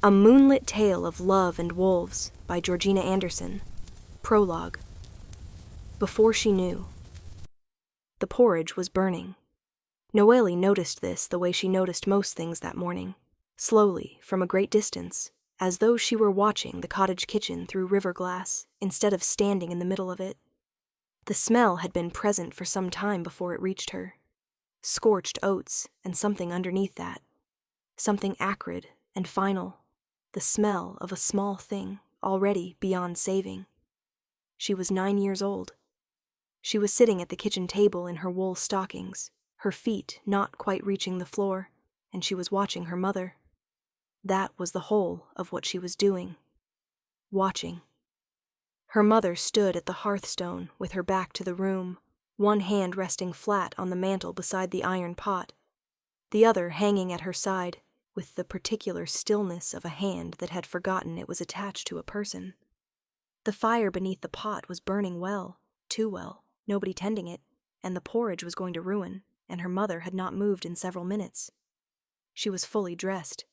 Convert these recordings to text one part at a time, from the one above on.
A Moonlit Tale of Love and Wolves by Georgina Anderson. Prologue. Before she knew. The porridge was burning. Noelie noticed this the way she noticed most things that morning, slowly, from a great distance, as though she were watching the cottage kitchen through river glass instead of standing in the middle of it. The smell had been present for some time before it reached her. Scorched oats and something underneath that. Something acrid and final. The smell of a small thing, already beyond saving. She was 9 years old. She was sitting at the kitchen table in her wool stockings, her feet not quite reaching the floor, and she was watching her mother. That was the whole of what she was doing. Watching. Her mother stood at the hearthstone with her back to the room, one hand resting flat on the mantel beside the iron pot, the other hanging at her side, with the particular stillness of a hand that had forgotten it was attached to a person. The fire beneath the pot was burning well, too well, nobody tending it, and the porridge was going to ruin, and her mother had not moved in several minutes. She was fully dressed.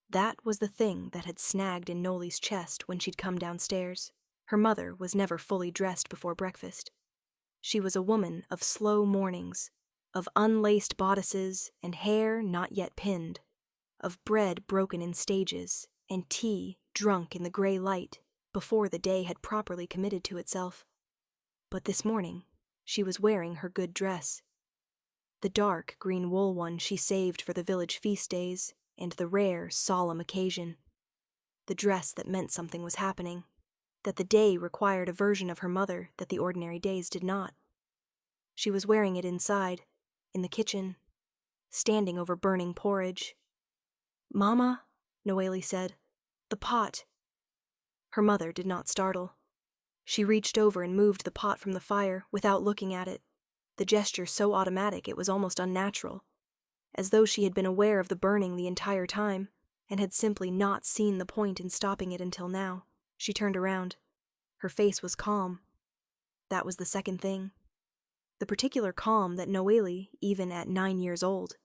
That was the thing that had snagged in Noelie's chest when she'd come downstairs. Her mother was never fully dressed before breakfast. She was a woman of slow mornings, of unlaced bodices and hair not yet pinned, of bread broken in stages and tea drunk in the gray light before the day had properly committed to itself. But this morning, she was wearing her good dress. The dark green wool one she saved for the village feast days and the rare, solemn occasion. The dress that meant something was happening, that the day required a version of her mother that the ordinary days did not. She was wearing it inside, in the kitchen, standing over burning porridge. "Mama," Noelie said, "the pot." Her mother did not startle. She reached over and moved the pot from the fire without looking at it, the gesture so automatic it was almost unnatural, as though she had been aware of the burning the entire time and had simply not seen the point in stopping it until now. She turned around. Her face was calm. That was the second thing. The particular calm that Noelie, even at 9 years old,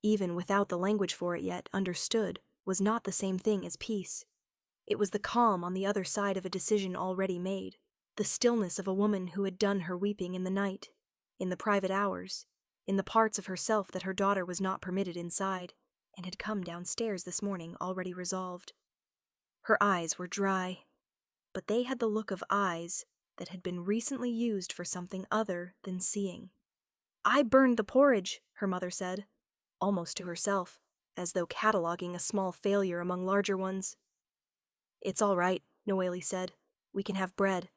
even without the language for it yet, understood, was not the same thing as peace. It was the calm on the other side of a decision already made, the stillness of a woman who had done her weeping in the night, in the private hours, in the parts of herself that her daughter was not permitted inside, and had come downstairs this morning already resolved. Her eyes were dry, but they had the look of eyes that had been recently used for something other than seeing. "I burned the porridge," her mother said, almost to herself, as though cataloging a small failure among larger ones. "It's all right," Noelie said. "We can have bread."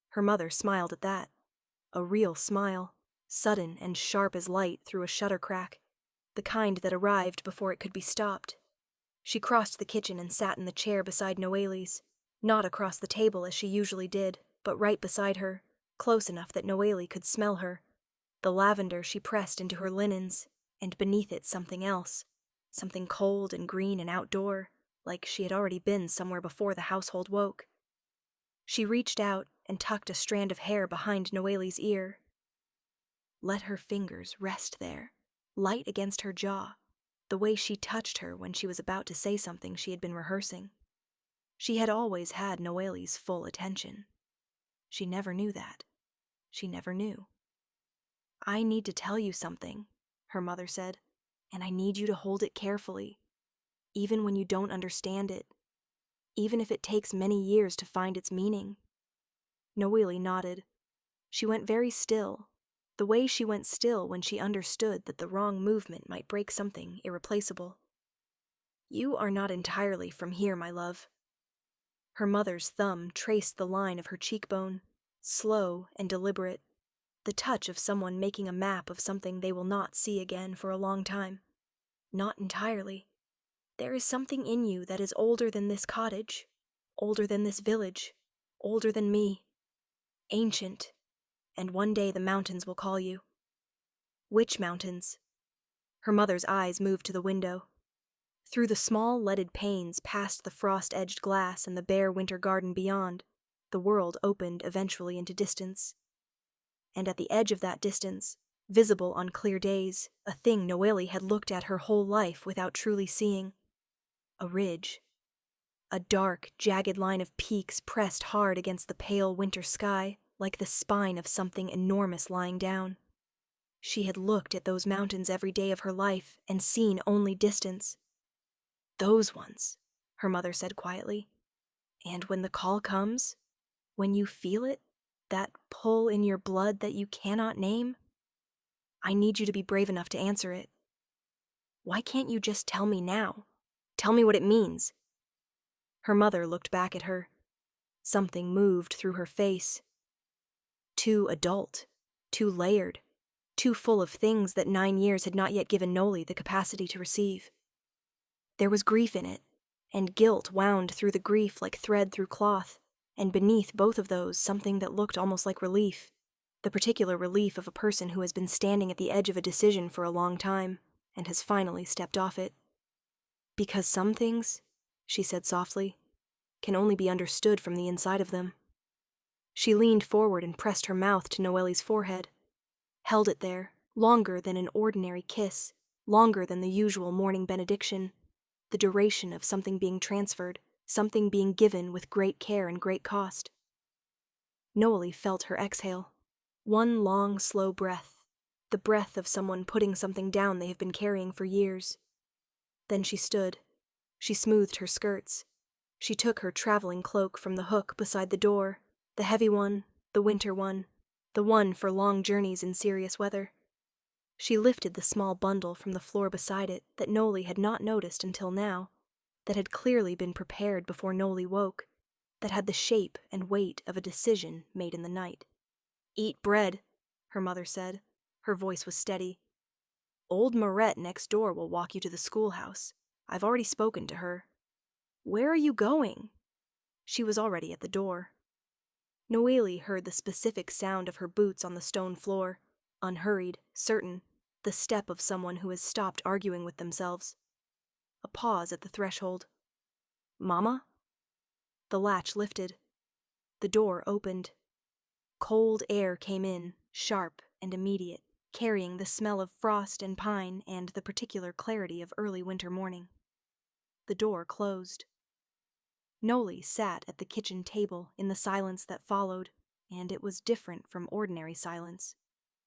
Her mother smiled at that. A real smile, sudden and sharp as light through a shutter crack, the kind that arrived before it could be stopped. She crossed the kitchen and sat in the chair beside Noelie's, not across the table as she usually did, but right beside her, close enough that Noelie could smell her. The lavender she pressed into her linens, and beneath it something else, something cold and green and outdoor, like she had already been somewhere before the household woke. She reached out and tucked a strand of hair behind Noelie's ear. Let her fingers rest there, light against her jaw, the way she touched her when she was about to say something she had been rehearsing. She had always had Noelie's full attention. She never knew that. She never knew. "I need to tell you something," her mother said, "and I need you to hold it carefully, even when you don't understand it, even if it takes many years to find its meaning." Noelie nodded. She went very still, the way she went still when she understood that the wrong movement might break something irreplaceable. "You are not entirely from here, my love." Her mother's thumb traced the line of her cheekbone, slow and deliberate, the touch of someone making a map of something they will not see again for a long time. "Not entirely. There is something in you that is older than this cottage, older than this village, older than me. Ancient, and one day the mountains will call you." "Which mountains?" Her mother's eyes moved to the window. Through the small leaded panes past the frost-edged glass and the bare winter garden beyond, the world opened eventually into distance. And at the edge of that distance, visible on clear days, a thing Noelie had looked at her whole life without truly seeing. A ridge. A dark, jagged line of peaks pressed hard against the pale winter sky, like the spine of something enormous lying down. She had looked at those mountains every day of her life and seen only distance. "Those ones," her mother said quietly. "And when the call comes, when you feel it, that pull in your blood that you cannot name, I need you to be brave enough to answer it. Why can't you just tell me now? Tell me what it means." Her mother looked back at her. Something moved through her face. Too adult, too layered, too full of things that 9 years had not yet given Noelie the capacity to receive. There was grief in it, and guilt wound through the grief like thread through cloth, and beneath both of those something that looked almost like relief, the particular relief of a person who has been standing at the edge of a decision for a long time, and has finally stepped off it. "Because some things," she said softly, "can only be understood from the inside of them." She leaned forward and pressed her mouth to Noelie's forehead, held it there, longer than an ordinary kiss, longer than the usual morning benediction, the duration of something being transferred, something being given with great care and great cost. Noelie felt her exhale. One long, slow breath, the breath of someone putting something down they have been carrying for years. Then she stood. She smoothed her skirts. She took her traveling cloak from the hook beside the door, the heavy one, the winter one, the one for long journeys in serious weather. She lifted the small bundle from the floor beside it that Noelie had not noticed until now, that had clearly been prepared before Noelie woke, that had the shape and weight of a decision made in the night. "Eat bread," her mother said. Her voice was steady. "Old Marette next door will walk you to the schoolhouse. I've already spoken to her." "Where are you going?" She was already at the door. Noelie heard the specific sound of her boots on the stone floor, unhurried, certain, the step of someone who has stopped arguing with themselves. A pause at the threshold. "Mama?" The latch lifted. The door opened. Cold air came in, sharp and immediate, carrying the smell of frost and pine and the particular clarity of early winter morning. The door closed. Noelie sat at the kitchen table in the silence that followed, and it was different from ordinary silence.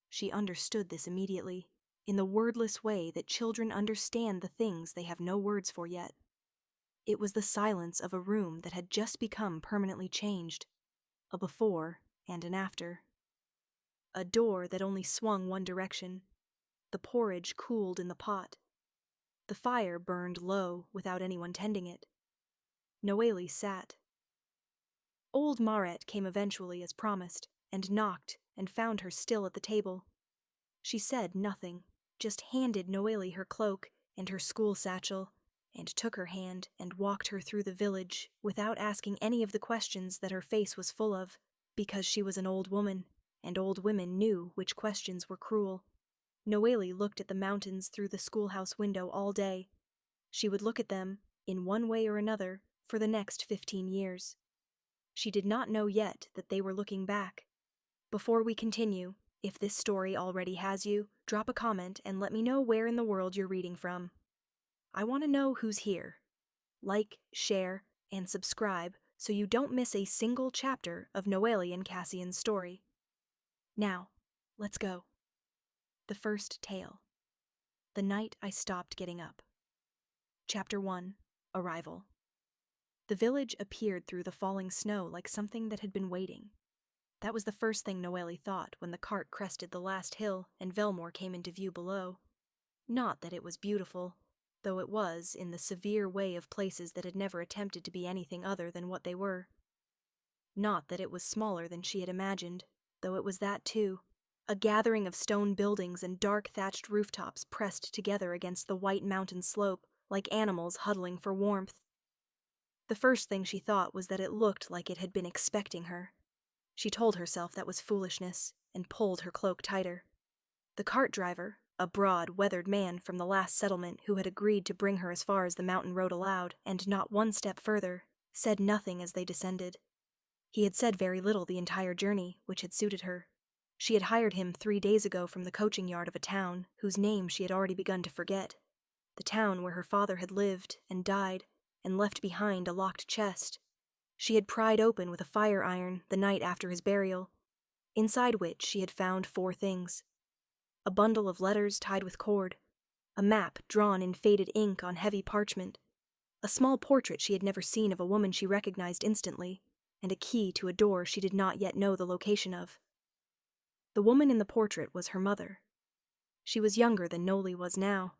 She understood this immediately, in the wordless way that children understand the things they have no words for yet. It was the silence of a room that had just become permanently changed, a before and an after. A door that only swung one direction. The porridge cooled in the pot. The fire burned low without anyone tending it. Noelie sat. Old Marette came eventually as promised, and knocked, and found her still at the table. She said nothing, just handed Noelie her cloak and her school satchel, and took her hand and walked her through the village without asking any of the questions that her face was full of, because she was an old woman, and old women knew which questions were cruel. Noelie looked at the mountains through the schoolhouse window all day. She would look at them, in one way or another, for the next 15 years. She did not know yet that they were looking back. Before we continue, if this story already has you, drop a comment and let me know where in the world you're reading from. I want to know who's here. Like, share, and subscribe so you don't miss a single chapter of Noelie and Cassian's story. Now, let's go. The first tale. The night I stopped getting up. Chapter 1. Arrival. The village appeared through the falling snow like something that had been waiting. That was the first thing Noelie thought when the cart crested the last hill and Vellmore came into view below. Not that it was beautiful, though it was in the severe way of places that had never attempted to be anything other than what they were. Not that it was smaller than she had imagined, though it was that too, a gathering of stone buildings and dark thatched rooftops pressed together against the white mountain slope like animals huddling for warmth. The first thing she thought was that it looked like it had been expecting her. She told herself that was foolishness, and pulled her cloak tighter. The cart driver, a broad, weathered man from the last settlement who had agreed to bring her as far as the mountain road allowed, and not one step further, said nothing as they descended. He had said very little the entire journey, which had suited her. She had hired him 3 days ago from the coaching yard of a town whose name she had already begun to forget. The town where her father had lived and died, and left behind a locked chest. She had pried open with a fire iron the night after his burial, inside which she had found 4 things: a bundle of letters tied with cord, a map drawn in faded ink on heavy parchment, a small portrait she had never seen of a woman she recognized instantly, and a key to a door she did not yet know the location of. The woman in the portrait was her mother. She was younger than Noelie was now.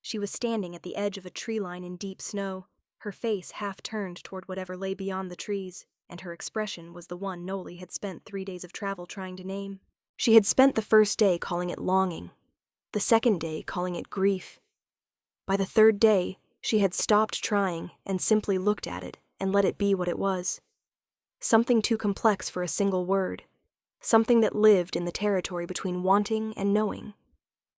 She was standing at the edge of a tree line in deep snow, her face half turned toward whatever lay beyond the trees, and her expression was the one Noelie had spent 3 days of travel trying to name. She had spent the first day calling it longing, the second day calling it grief. By the 3rd day, she had stopped trying and simply looked at it and let it be what it was. Something too complex for a single word, something that lived in the territory between wanting and knowing,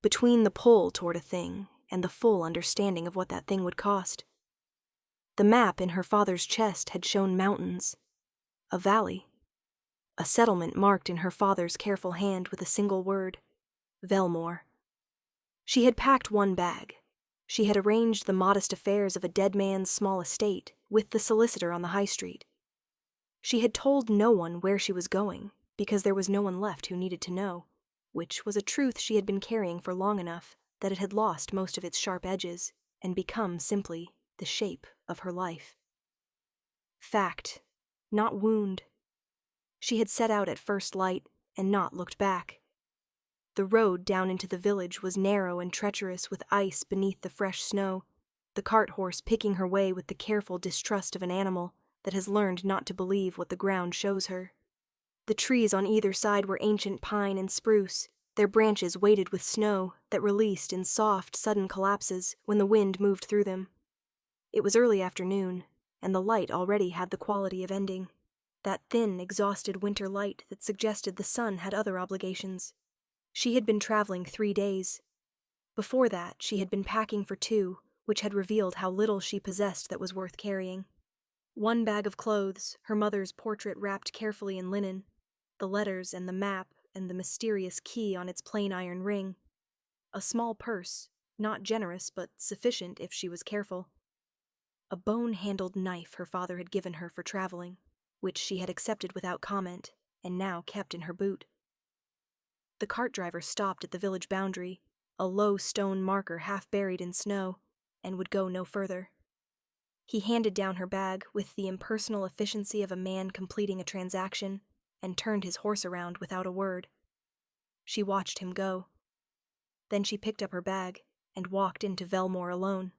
between the pull toward a thing and the full understanding of what that thing would cost. The map in her father's chest had shown mountains, a valley, a settlement marked in her father's careful hand with a single word: Vellmore. She had packed 1 bag. She had arranged the modest affairs of a dead man's small estate with the solicitor on the high street. She had told no one where she was going, because there was no one left who needed to know, which was a truth she had been carrying for long enough that it had lost most of its sharp edges and become simply the shape of her life. Fact, not wound. She had set out at first light and not looked back. The road down into the village was narrow and treacherous with ice beneath the fresh snow, the cart horse picking her way with the careful distrust of an animal that has learned not to believe what the ground shows her. The trees on either side were ancient pine and spruce, their branches weighted with snow that released in soft, sudden collapses when the wind moved through them. It was early afternoon, and the light already had the quality of ending, that thin, exhausted winter light that suggested the sun had other obligations. She had been traveling 3 days. Before that, she had been packing for 2, which had revealed how little she possessed that was worth carrying. 1 bag of clothes, her mother's portrait wrapped carefully in linen, the letters and the map and the mysterious key on its plain iron ring. A small purse, not generous but sufficient if she was careful. A bone-handled knife her father had given her for traveling, which she had accepted without comment and now kept in her boot. The cart driver stopped at the village boundary, a low stone marker half buried in snow, and would go no further. He handed down her bag with the impersonal efficiency of a man completing a transaction and turned his horse around without a word. She watched him go. Then she picked up her bag and walked into Vellmore alone.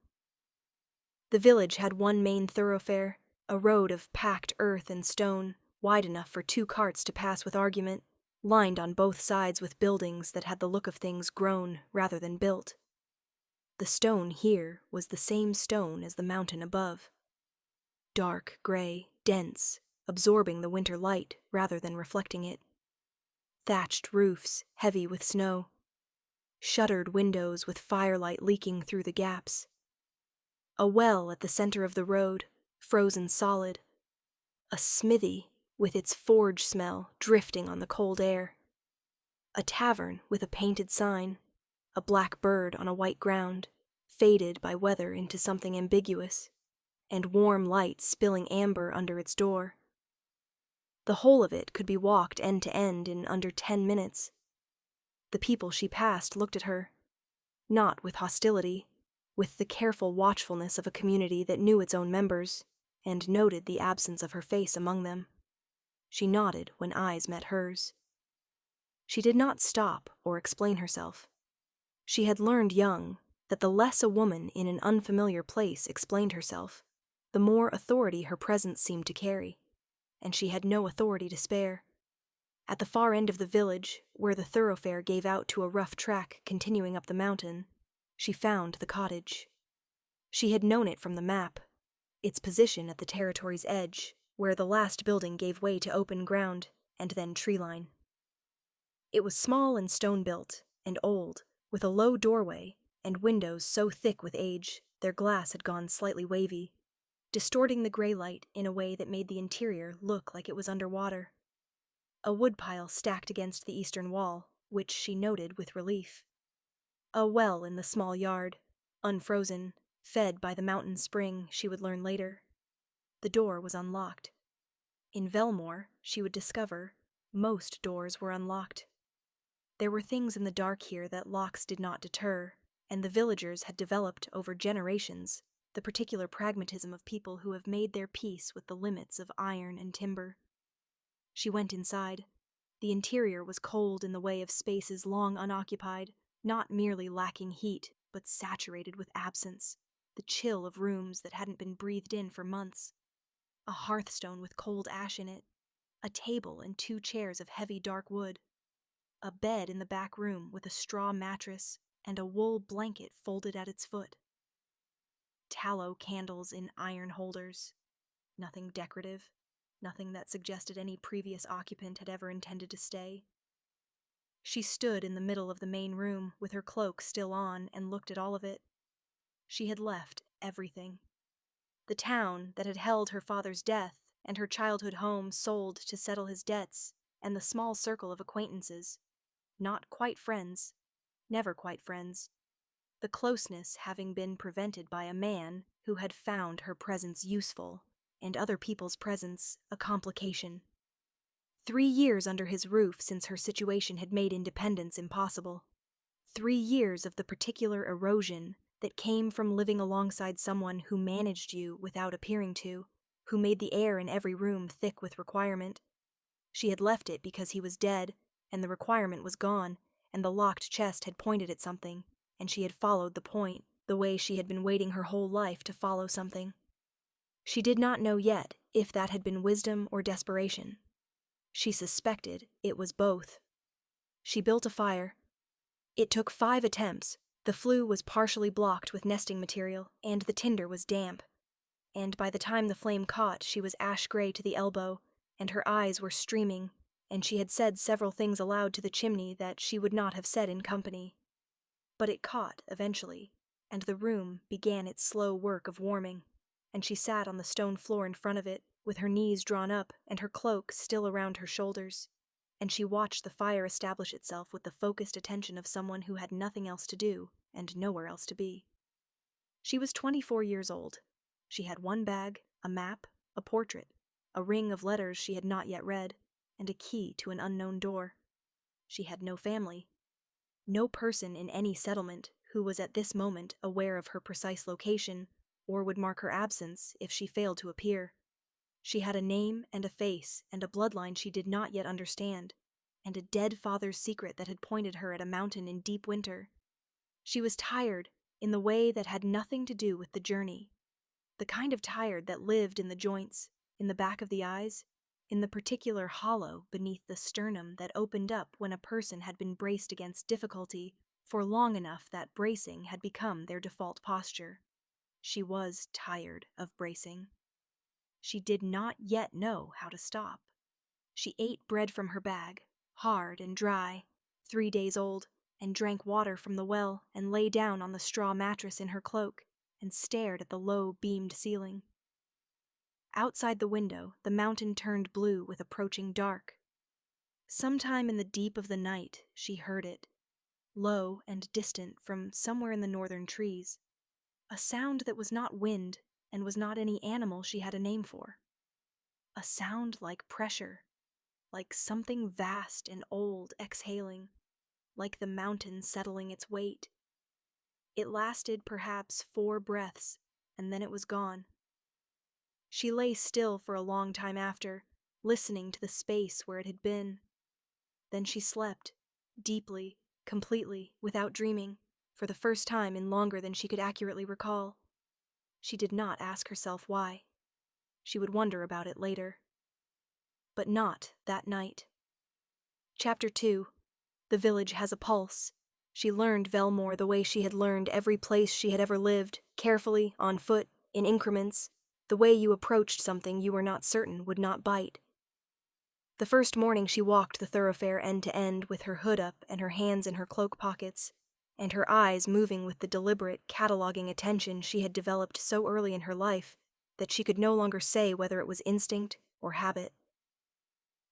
The village had 1 main thoroughfare, a road of packed earth and stone, wide enough for 2 carts to pass with argument, lined on both sides with buildings that had the look of things grown rather than built. The stone here was the same stone as the mountain above. Dark, gray, dense, absorbing the winter light rather than reflecting it. Thatched roofs, heavy with snow. Shuttered windows with firelight leaking through the gaps. A well at the center of the road, frozen solid. A smithy with its forge smell drifting on the cold air. A tavern with a painted sign, a black bird on a white ground, faded by weather into something ambiguous, and warm light spilling amber under its door. The whole of it could be walked end to end in under 10 minutes. The people she passed looked at her, not with hostility, with the careful watchfulness of a community that knew its own members, and noted the absence of her face among them. She nodded when eyes met hers. She did not stop or explain herself. She had learned young that the less a woman in an unfamiliar place explained herself, the more authority her presence seemed to carry, and she had no authority to spare. At the far end of the village, where the thoroughfare gave out to a rough track continuing up the mountain, she found the cottage. She had known it from the map, its position at the territory's edge, where the last building gave way to open ground and then tree line. It was small and stone-built, and old, with a low doorway and windows so thick with age their glass had gone slightly wavy, distorting the gray light in a way that made the interior look like it was underwater. A woodpile stacked against the eastern wall, which she noted with relief. A well in the small yard, unfrozen, Fed by the mountain spring, she would learn later. The door was unlocked. In Vellmore, she would discover, most doors were unlocked. There were things in the dark here that locks did not deter, and the villagers had developed over generations the particular pragmatism of people who have made their peace with the limits of iron and timber. She went inside. The interior was cold in the way of spaces long unoccupied, not merely lacking heat, but saturated with absence, the chill of rooms that hadn't been breathed in for months. A hearthstone with cold ash in it, a table and 2 chairs of heavy dark wood, a bed in the back room with a straw mattress and a wool blanket folded at its foot. Tallow candles in iron holders. Nothing decorative, nothing that suggested any previous occupant had ever intended to stay. She stood in the middle of the main room with her cloak still on and looked at all of it. She had left everything. The town that had held her father's death and her childhood home sold to settle his debts, and the small circle of acquaintances. Not quite friends, never quite friends. The closeness having been prevented by a man who had found her presence useful, and other people's presence a complication. 3 years under his roof since her situation had made independence impossible. 3 years of the particular erosion that came from living alongside someone who managed you without appearing to, who made the air in every room thick with requirement. She had left it because he was dead, and the requirement was gone, and the locked chest had pointed at something, and she had followed the point, the way she had been waiting her whole life to follow something. She did not know yet if that had been wisdom or desperation. She suspected it was both. She built a fire. It took 5 attempts. The flue was partially blocked with nesting material, and the tinder was damp. And by the time the flame caught, she was ash-gray to the elbow, and her eyes were streaming, and she had said several things aloud to the chimney that she would not have said in company. But it caught eventually, and the room began its slow work of warming, and she sat on the stone floor in front of it, with her knees drawn up and her cloak still around her shoulders, and she watched the fire establish itself with the focused attention of someone who had nothing else to do and nowhere else to be. She was 24 years old. She had 1 bag, a map, a portrait, a ring of letters she had not yet read, and a key to an unknown door. She had no family. No person in any settlement who was at this moment aware of her precise location or would mark her absence if she failed to appear. She had a name and a face and a bloodline she did not yet understand, and a dead father's secret that had pointed her at a mountain in deep winter. She was tired in the way that had nothing to do with the journey, the kind of tired that lived in the joints, in the back of the eyes, in the particular hollow beneath the sternum that opened up when a person had been braced against difficulty for long enough that bracing had become their default posture. She was tired of bracing. She did not yet know how to stop. She ate bread from her bag, hard and dry, 3 days old, and drank water from the well and lay down on the straw mattress in her cloak and stared at the low, beamed ceiling. Outside the window, the mountain turned blue with approaching dark. Sometime in the deep of the night, she heard it, low and distant from somewhere in the northern trees, a sound that was not wind and was not any animal she had a name for. A sound like pressure, like something vast and old exhaling, like the mountain settling its weight. It lasted perhaps 4 breaths, and then it was gone. She lay still for a long time after, listening to the space where it had been. Then she slept, deeply, completely, without dreaming, for the first time in longer than she could accurately recall. She did not ask herself why. She would wonder about it later. But not that night. Chapter 2. The village has a pulse. She learned Vellmore the way she had learned every place she had ever lived, carefully, on foot, in increments, the way you approached something you were not certain would not bite. The first morning she walked the thoroughfare end to end with her hood up and her hands in her cloak pockets, and her eyes moving with the deliberate, cataloging attention she had developed so early in her life that she could no longer say whether it was instinct or habit.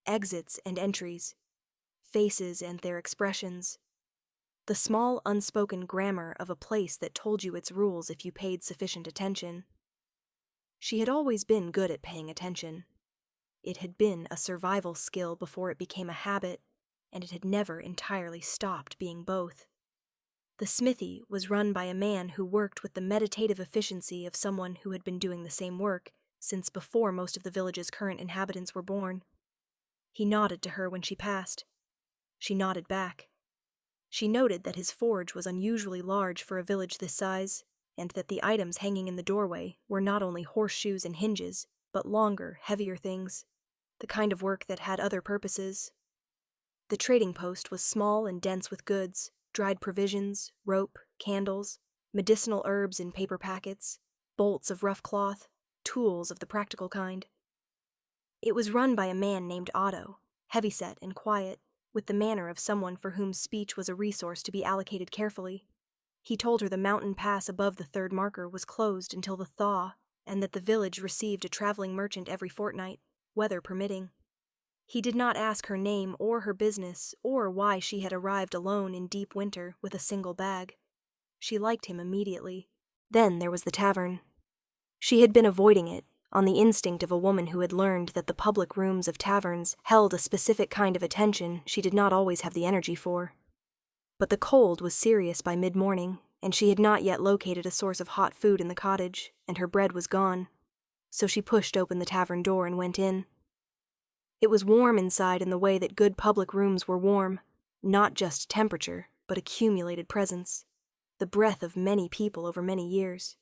Exits and entries, faces and their expressions. the small unspoken grammar of a place that told you its rules if you paid sufficient attention. She had always been good at paying attention. It had been a survival skill before it became a habit, and it had never entirely stopped being both. The smithy was run by a man who worked with the meditative efficiency of someone who had been doing the same work since before most of the village's current inhabitants were born. He nodded to her when she passed. She nodded back. She noted that his forge was unusually large for a village this size, and that the items hanging in the doorway were not only horseshoes and hinges, but longer, heavier things, the kind of work that had other purposes. The trading post was small and dense with goods, dried provisions, rope, candles, medicinal herbs in paper packets, bolts of rough cloth, tools of the practical kind. It was run by a man named Otto, heavyset and quiet, with the manner of someone for whom speech was a resource to be allocated carefully. He told her the mountain pass above the third marker was closed until the thaw, and that the village received a traveling merchant every fortnight, weather permitting. He did not ask her name or her business, or why she had arrived alone in deep winter with a single bag. She liked him immediately. Then there was the tavern. She had been avoiding it, on the instinct of a woman who had learned that the public rooms of taverns held a specific kind of attention she did not always have the energy for. But the cold was serious by mid-morning, and she had not yet located a source of hot food in the cottage, and her bread was gone. So she pushed open the tavern door and went in. It was warm inside in the way that good public rooms were warm, not just temperature, but accumulated presence, the breath of many people over many years,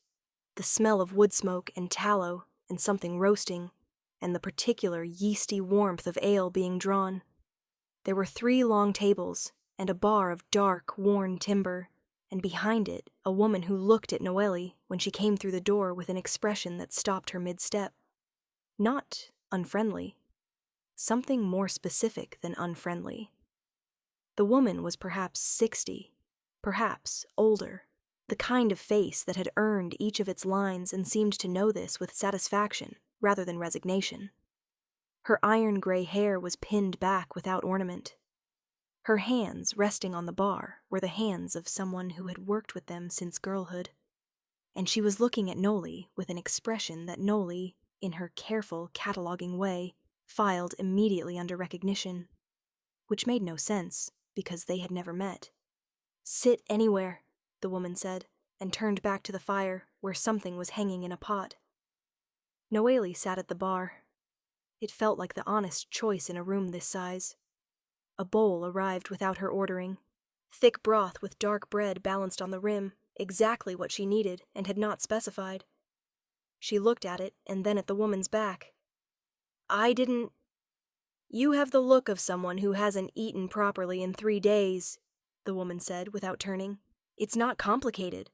the smell of wood smoke and tallow and something roasting, and the particular yeasty warmth of ale being drawn. There were 3 long tables, and a bar of dark, worn timber, and behind it a woman who looked at Noelie when she came through the door with an expression that stopped her mid-step. Not unfriendly. Something more specific than unfriendly. The woman was perhaps 60, perhaps older, the kind of face that had earned each of its lines and seemed to know this with satisfaction rather than resignation. Her iron-gray hair was pinned back without ornament. Her hands, resting on the bar, were the hands of someone who had worked with them since girlhood, and she was looking at Noelie with an expression that Noelie, in her careful, cataloging way, filed immediately under recognition, which made no sense, because they had never met. "Sit anywhere," the woman said, and turned back to the fire, where something was hanging in a pot. Noelie sat at the bar. It felt like the honest choice in a room this size. A bowl arrived without her ordering. Thick broth with dark bread balanced on the rim, exactly what she needed and had not specified. She looked at it and then at the woman's back. "I didn't—" "You have the look of someone who hasn't eaten properly in 3 days," the woman said without turning. "It's not complicated."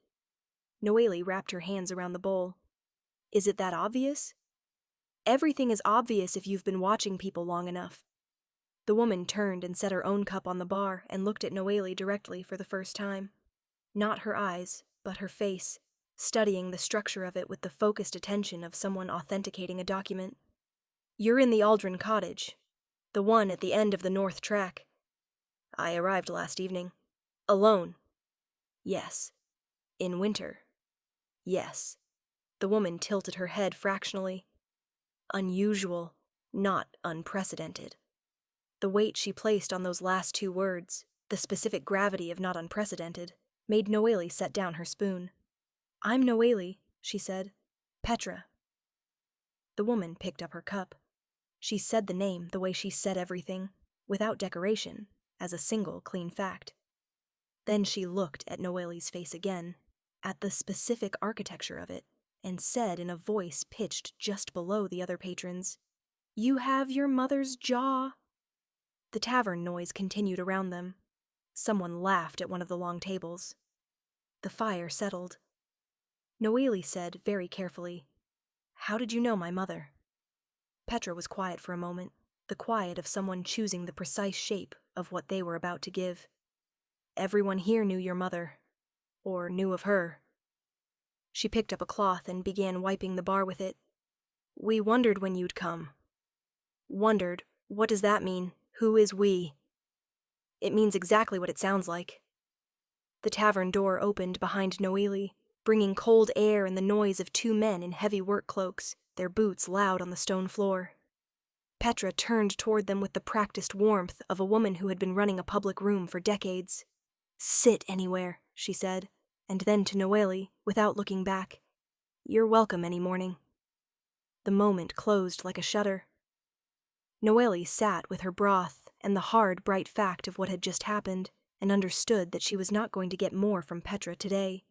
Noelie wrapped her hands around the bowl. "Is it that obvious?" "Everything is obvious if you've been watching people long enough." The woman turned and set her own cup on the bar and looked at Noelie directly for the first time. Not her eyes, but her face, studying the structure of it with the focused attention of someone authenticating a document. "You're in the Aldrin cottage, the one at the end of the north track." "I arrived last evening." "Alone?" "Yes." "In winter?" "Yes." The woman tilted her head fractionally. "Unusual, not unprecedented." The weight she placed on those last 2 words, the specific gravity of not unprecedented, made Noelie set down her spoon. "I'm Noelie," she said. "Petra." The woman picked up her cup. She said the name the way she said everything, without decoration, as a single clean fact. Then she looked at Noelie's face again, at the specific architecture of it, and said in a voice pitched just below the other patrons, "You have your mother's jaw." The tavern noise continued around them. Someone laughed at one of the long tables. The fire settled. Noelie said very carefully, "How did you know my mother?" Petra was quiet for a moment, the quiet of someone choosing the precise shape of what they were about to give. "Everyone here knew your mother, or knew of her." She picked up a cloth and began wiping the bar with it. "We wondered when you'd come." "Wondered? What does that mean? Who is we?" "It means exactly what it sounds like." The tavern door opened behind Noelie, bringing cold air and the noise of two men in heavy work cloaks, their boots loud on the stone floor. Petra turned toward them with the practiced warmth of a woman who had been running a public room for decades. "Sit anywhere," she said, and then to Noelie, without looking back, "You're welcome any morning." The moment closed like a shutter. Noelie sat with her broth and the hard, bright fact of what had just happened, and understood that she was not going to get more from Petra today.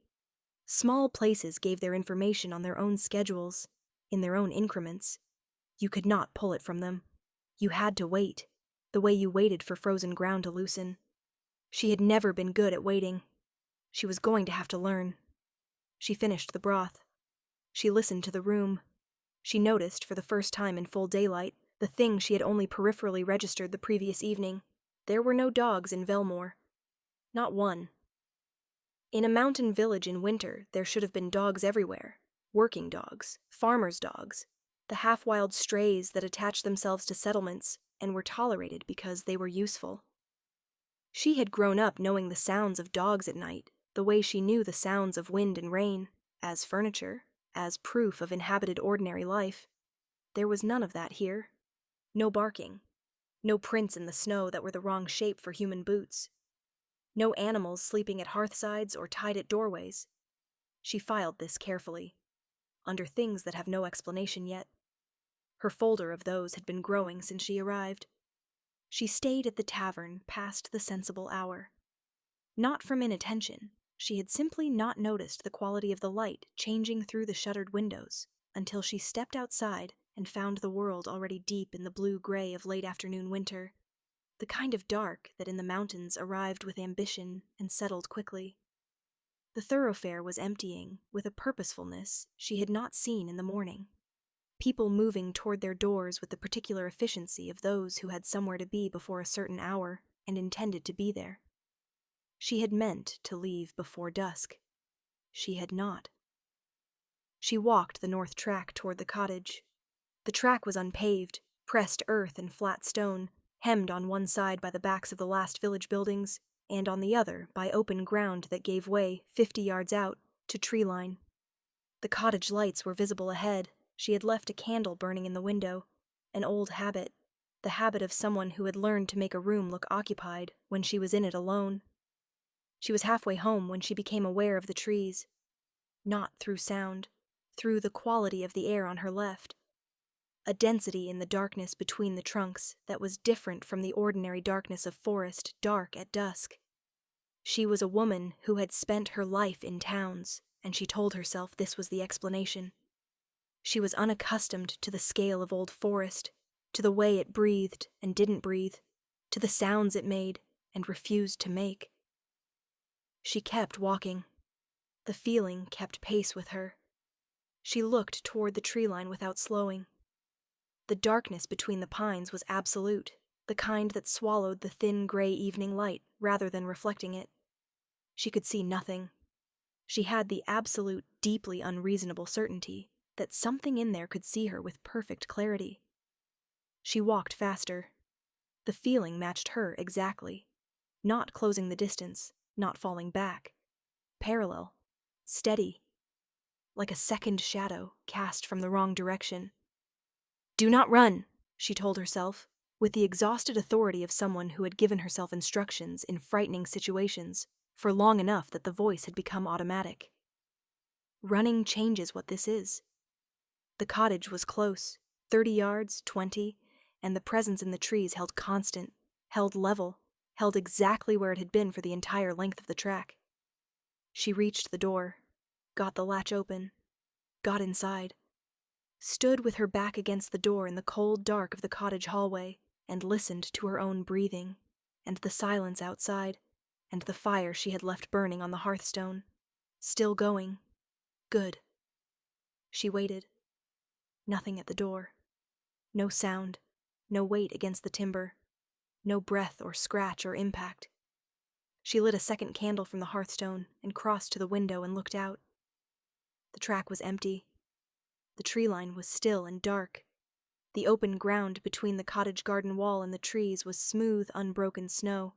Small places gave their information on their own schedules, in their own increments. You could not pull it from them. You had to wait, the way you waited for frozen ground to loosen. She had never been good at waiting. She was going to have to learn. She finished the broth. She listened to the room. She noticed, for the first time in full daylight, the thing she had only peripherally registered the previous evening. There were no dogs in Vellmore. Not one. In a mountain village in winter, there should have been dogs everywhere. Working dogs, farmers' dogs, the half-wild strays that attached themselves to settlements and were tolerated because they were useful. She had grown up knowing the sounds of dogs at night, the way she knew the sounds of wind and rain, as furniture, as proof of inhabited ordinary life. There was none of that here. No barking. No prints in the snow that were the wrong shape for human boots. No animals sleeping at hearthsides or tied at doorways. She filed this carefully, under things that have no explanation yet. Her folder of those had been growing since she arrived. She stayed at the tavern past the sensible hour. Not from inattention, she had simply not noticed the quality of the light changing through the shuttered windows until she stepped outside and found the world already deep in the blue-gray of late-afternoon winter, the kind of dark that in the mountains arrived with ambition and settled quickly. The thoroughfare was emptying with a purposefulness she had not seen in the morning. People moving toward their doors with the particular efficiency of those who had somewhere to be before a certain hour and intended to be there. She had meant to leave before dusk. She had not. She walked the north track toward the cottage. The track was unpaved, pressed earth and flat stone, hemmed on one side by the backs of the last village buildings, and on the other by open ground that gave way, 50 yards out, to tree line. The cottage lights were visible ahead. She had left a candle burning in the window, an old habit, the habit of someone who had learned to make a room look occupied when she was in it alone. She was halfway home when she became aware of the trees. Not through sound, through the quality of the air on her left. A density in the darkness between the trunks that was different from the ordinary darkness of forest dark at dusk. She was a woman who had spent her life in towns, and she told herself this was the explanation. She was unaccustomed to the scale of old forest, to the way it breathed and didn't breathe, to the sounds it made and refused to make. She kept walking. The feeling kept pace with her. She looked toward the tree line without slowing. The darkness between the pines was absolute, the kind that swallowed the thin gray evening light rather than reflecting it. She could see nothing. She had the absolute, deeply unreasonable certainty that something in there could see her with perfect clarity. She walked faster. The feeling matched her exactly. Not closing the distance, not falling back. Parallel. Steady. Like a second shadow cast from the wrong direction. "Do not run," she told herself, with the exhausted authority of someone who had given herself instructions in frightening situations for long enough that the voice had become automatic. Running changes what this is. The cottage was close, 30 yards, 20, and the presence in the trees held constant, held level, held exactly where it had been for the entire length of the track. She reached the door, got the latch open, got inside, stood with her back against the door in the cold dark of the cottage hallway, and listened to her own breathing, and the silence outside, and the fire she had left burning on the hearthstone. Still going. Good. She waited. Nothing at the door. No sound. No weight against the timber. No breath or scratch or impact. She lit a second candle from the hearthstone and crossed to the window and looked out. The track was empty. The tree line was still and dark. The open ground between the cottage garden wall and the trees was smooth, unbroken snow,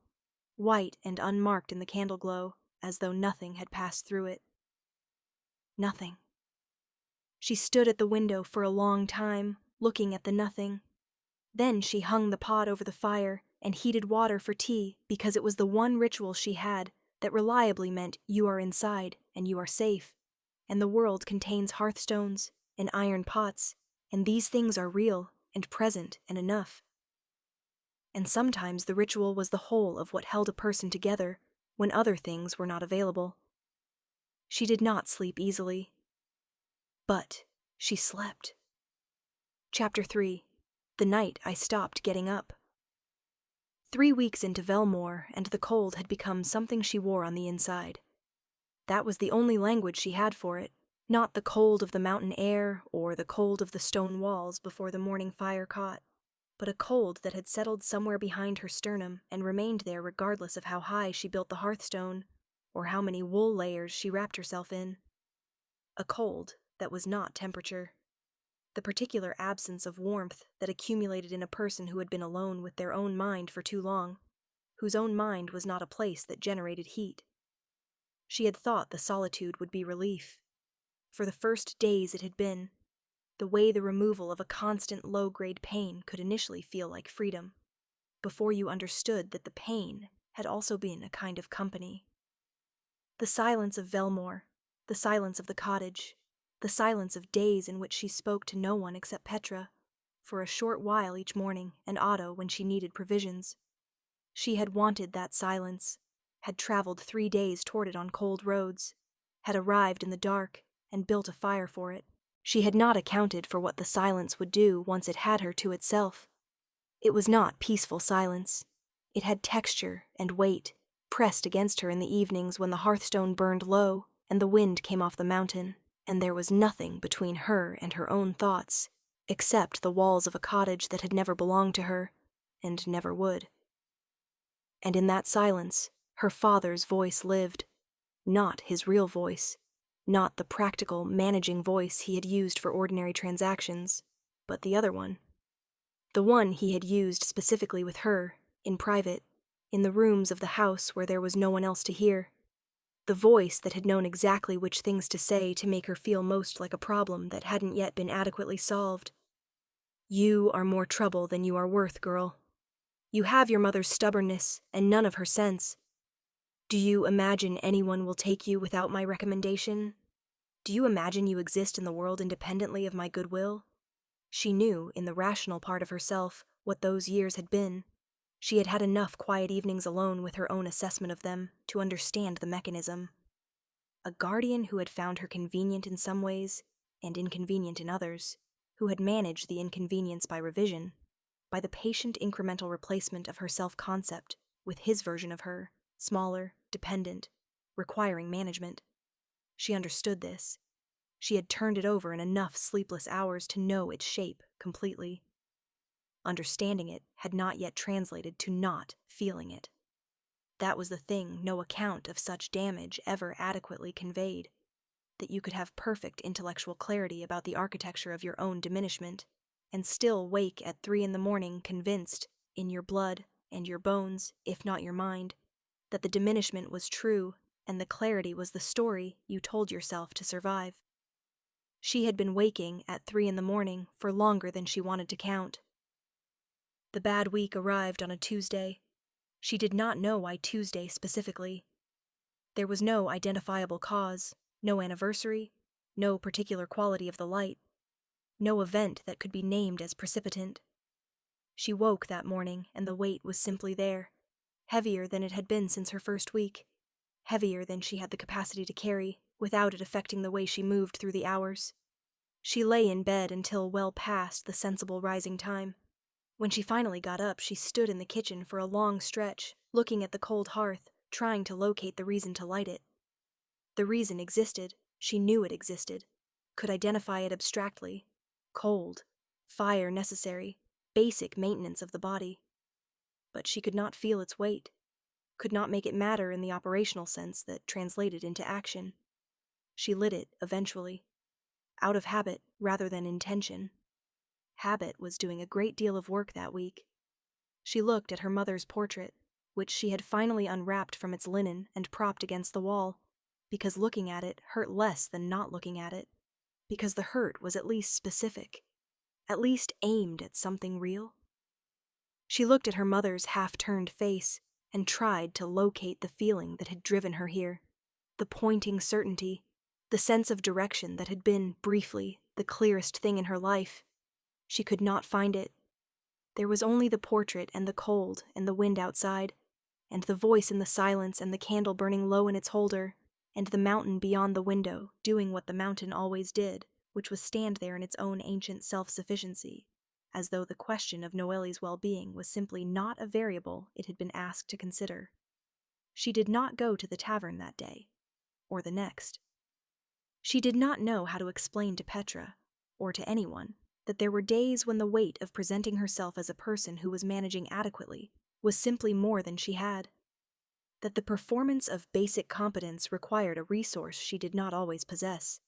white and unmarked in the candle glow, as though nothing had passed through it. Nothing. She stood at the window for a long time, looking at the nothing. Then she hung the pot over the fire and heated water for tea because it was the one ritual she had that reliably meant you are inside and you are safe, and the world contains hearthstones and iron pots, and these things are real and present and enough. And sometimes the ritual was the whole of what held a person together when other things were not available. She did not sleep easily. But she slept. Chapter 3. The Night I Stopped Getting Up. 3 weeks into Vellmore, and the cold had become something she wore on the inside. That was the only language she had for it, not the cold of the mountain air or the cold of the stone walls before the morning fire caught, but a cold that had settled somewhere behind her sternum and remained there regardless of how high she built the hearthstone or how many wool layers she wrapped herself in. A cold that was not temperature. The particular absence of warmth that accumulated in a person who had been alone with their own mind for too long, whose own mind was not a place that generated heat. She had thought the solitude would be relief. For the first days it had been, the way the removal of a constant low-grade pain could initially feel like freedom, before you understood that the pain had also been a kind of company. The silence of Vellmore, the silence of the cottage, the silence of days in which she spoke to no one except Petra, for a short while each morning, and Otto when she needed provisions. She had wanted that silence, had traveled 3 days toward it on cold roads, had arrived in the dark and built a fire for it. She had not accounted for what the silence would do once it had her to itself. It was not peaceful silence. It had texture and weight, pressed against her in the evenings when the hearthstone burned low and the wind came off the mountain, and there was nothing between her and her own thoughts, except the walls of a cottage that had never belonged to her, and never would. And in that silence, her father's voice lived, not his real voice, not the practical, managing voice he had used for ordinary transactions, but the other one. The one he had used specifically with her, in private, in the rooms of the house where there was no one else to hear. The voice that had known exactly which things to say to make her feel most like a problem that hadn't yet been adequately solved. You are more trouble than you are worth, girl. You have your mother's stubbornness and none of her sense. Do you imagine anyone will take you without my recommendation? Do you imagine you exist in the world independently of my goodwill? She knew, in the rational part of herself, what those years had been. She had had enough quiet evenings alone with her own assessment of them to understand the mechanism. A guardian who had found her convenient in some ways and inconvenient in others, who had managed the inconvenience by revision, by the patient incremental replacement of her self-concept with his version of her, smaller, dependent, requiring management. She understood this. She had turned it over in enough sleepless hours to know its shape completely. Understanding it had not yet translated to not feeling it. That was the thing no account of such damage ever adequately conveyed, that you could have perfect intellectual clarity about the architecture of your own diminishment, and still wake at 3 a.m. convinced, in your blood and your bones, if not your mind, that the diminishment was true and the clarity was the story you told yourself to survive. She had been waking at 3 a.m. for longer than she wanted to count. The bad week arrived on a Tuesday. She did not know why Tuesday specifically. There was no identifiable cause, no anniversary, no particular quality of the light, no event that could be named as precipitant. She woke that morning and the weight was simply there, heavier than it had been since her first week, heavier than she had the capacity to carry, without it affecting the way she moved through the hours. She lay in bed until well past the sensible rising time. When she finally got up, she stood in the kitchen for a long stretch, looking at the cold hearth, trying to locate the reason to light it. The reason existed. She knew it existed, could identify it abstractly. Cold, fire necessary, basic maintenance of the body. But she could not feel its weight, could not make it matter in the operational sense that translated into action. She lit it, eventually, out of habit rather than intention. Habit was doing a great deal of work that week. She looked at her mother's portrait, which she had finally unwrapped from its linen and propped against the wall, because looking at it hurt less than not looking at it, because the hurt was at least specific, at least aimed at something real. She looked at her mother's half-turned face and tried to locate the feeling that had driven her here, the pointing certainty, the sense of direction that had been, briefly, the clearest thing in her life. She could not find it. There was only the portrait and the cold and the wind outside, and the voice in the silence and the candle burning low in its holder, and the mountain beyond the window doing what the mountain always did, which was stand there in its own ancient self-sufficiency, as though the question of Noelie's well-being was simply not a variable it had been asked to consider. She did not go to the tavern that day, or the next. She did not know how to explain to Petra, or to anyone, that there were days when the weight of presenting herself as a person who was managing adequately was simply more than she had, that the performance of basic competence required a resource she did not always possess,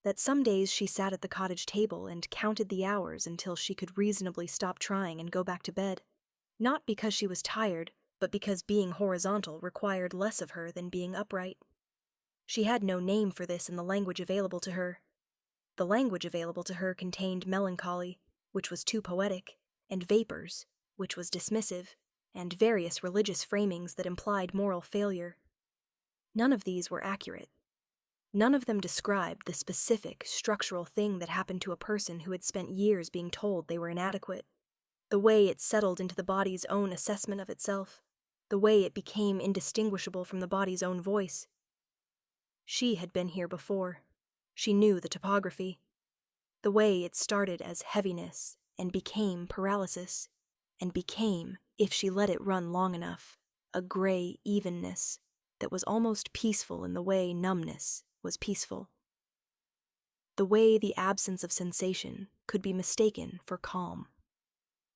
that some days she sat at the cottage table and counted the hours until she could reasonably stop trying and go back to bed, not because she was tired, but because being horizontal required less of her than being upright. She had no name for this in the language available to her. The language available to her contained melancholy, which was too poetic, and vapors, which was dismissive, and various religious framings that implied moral failure. None of these were accurate. None of them described the specific, structural thing that happened to a person who had spent years being told they were inadequate, the way it settled into the body's own assessment of itself, the way it became indistinguishable from the body's own voice. She had been here before. She knew the topography, the way it started as heaviness and became paralysis, and became, if she let it run long enough, a gray evenness that was almost peaceful in the way numbness was peaceful. The way the absence of sensation could be mistaken for calm.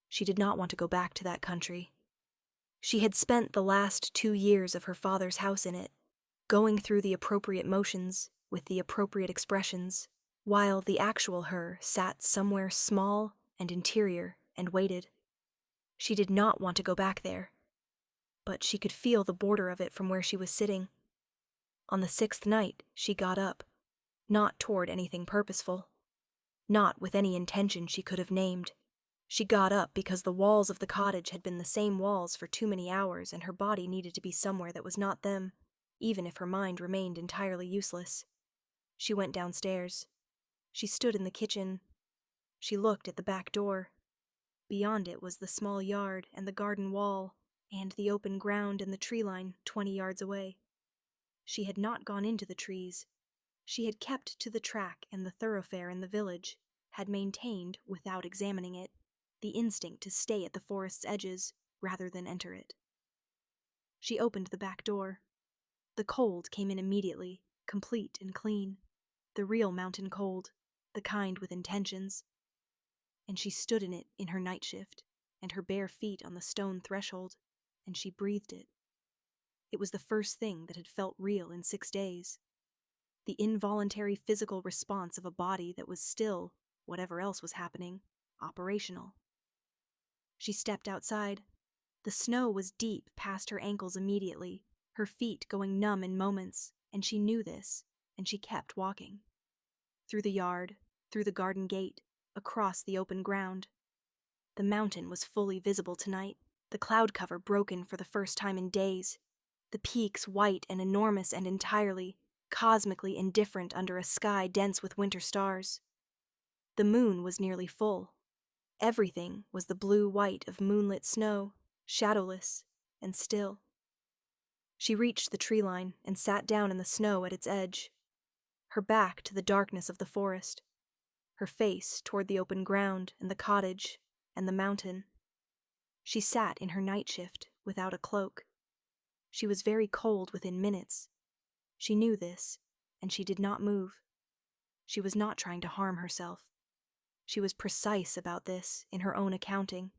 She did not want to go back to that country. She had spent the last 2 years of her father's house in it, going through the appropriate motions with the appropriate expressions, while the actual her sat somewhere small and interior and waited. She did not want to go back there, but she could feel the border of it from where she was sitting. On the 6th night, she got up, not toward anything purposeful, not with any intention she could have named. She got up because the walls of the cottage had been the same walls for too many hours, and her body needed to be somewhere that was not them, even if her mind remained entirely useless. She went downstairs. She stood in the kitchen. She looked at the back door. Beyond it was the small yard and the garden wall, and the open ground and the tree line 20 yards away. She had not gone into the trees. She had kept to the track and the thoroughfare in the village, had maintained, without examining it, the instinct to stay at the forest's edges rather than enter it. She opened the back door. The cold came in immediately, complete and clean, the real mountain cold, the kind with intentions. And she stood in it in her night shift, and her bare feet on the stone threshold, and she breathed it. It was the first thing that had felt real in 6 days. The involuntary physical response of a body that was still, whatever else was happening, operational. She stepped outside. The snow was deep past her ankles immediately, her feet going numb in moments, and she knew this, and she kept walking. Through the yard, through the garden gate, across the open ground. The mountain was fully visible tonight, the cloud cover broken for the first time in days, the peaks white and enormous and entirely, cosmically indifferent under a sky dense with winter stars. The moon was nearly full. Everything was the blue-white of moonlit snow, shadowless and still. She reached the tree line and sat down in the snow at its edge, her back to the darkness of the forest, her face toward the open ground and the cottage and the mountain. She sat in her night shift without a cloak. She was very cold within minutes. She knew this, and she did not move. She was not trying to harm herself. She was precise about this in her own accounting,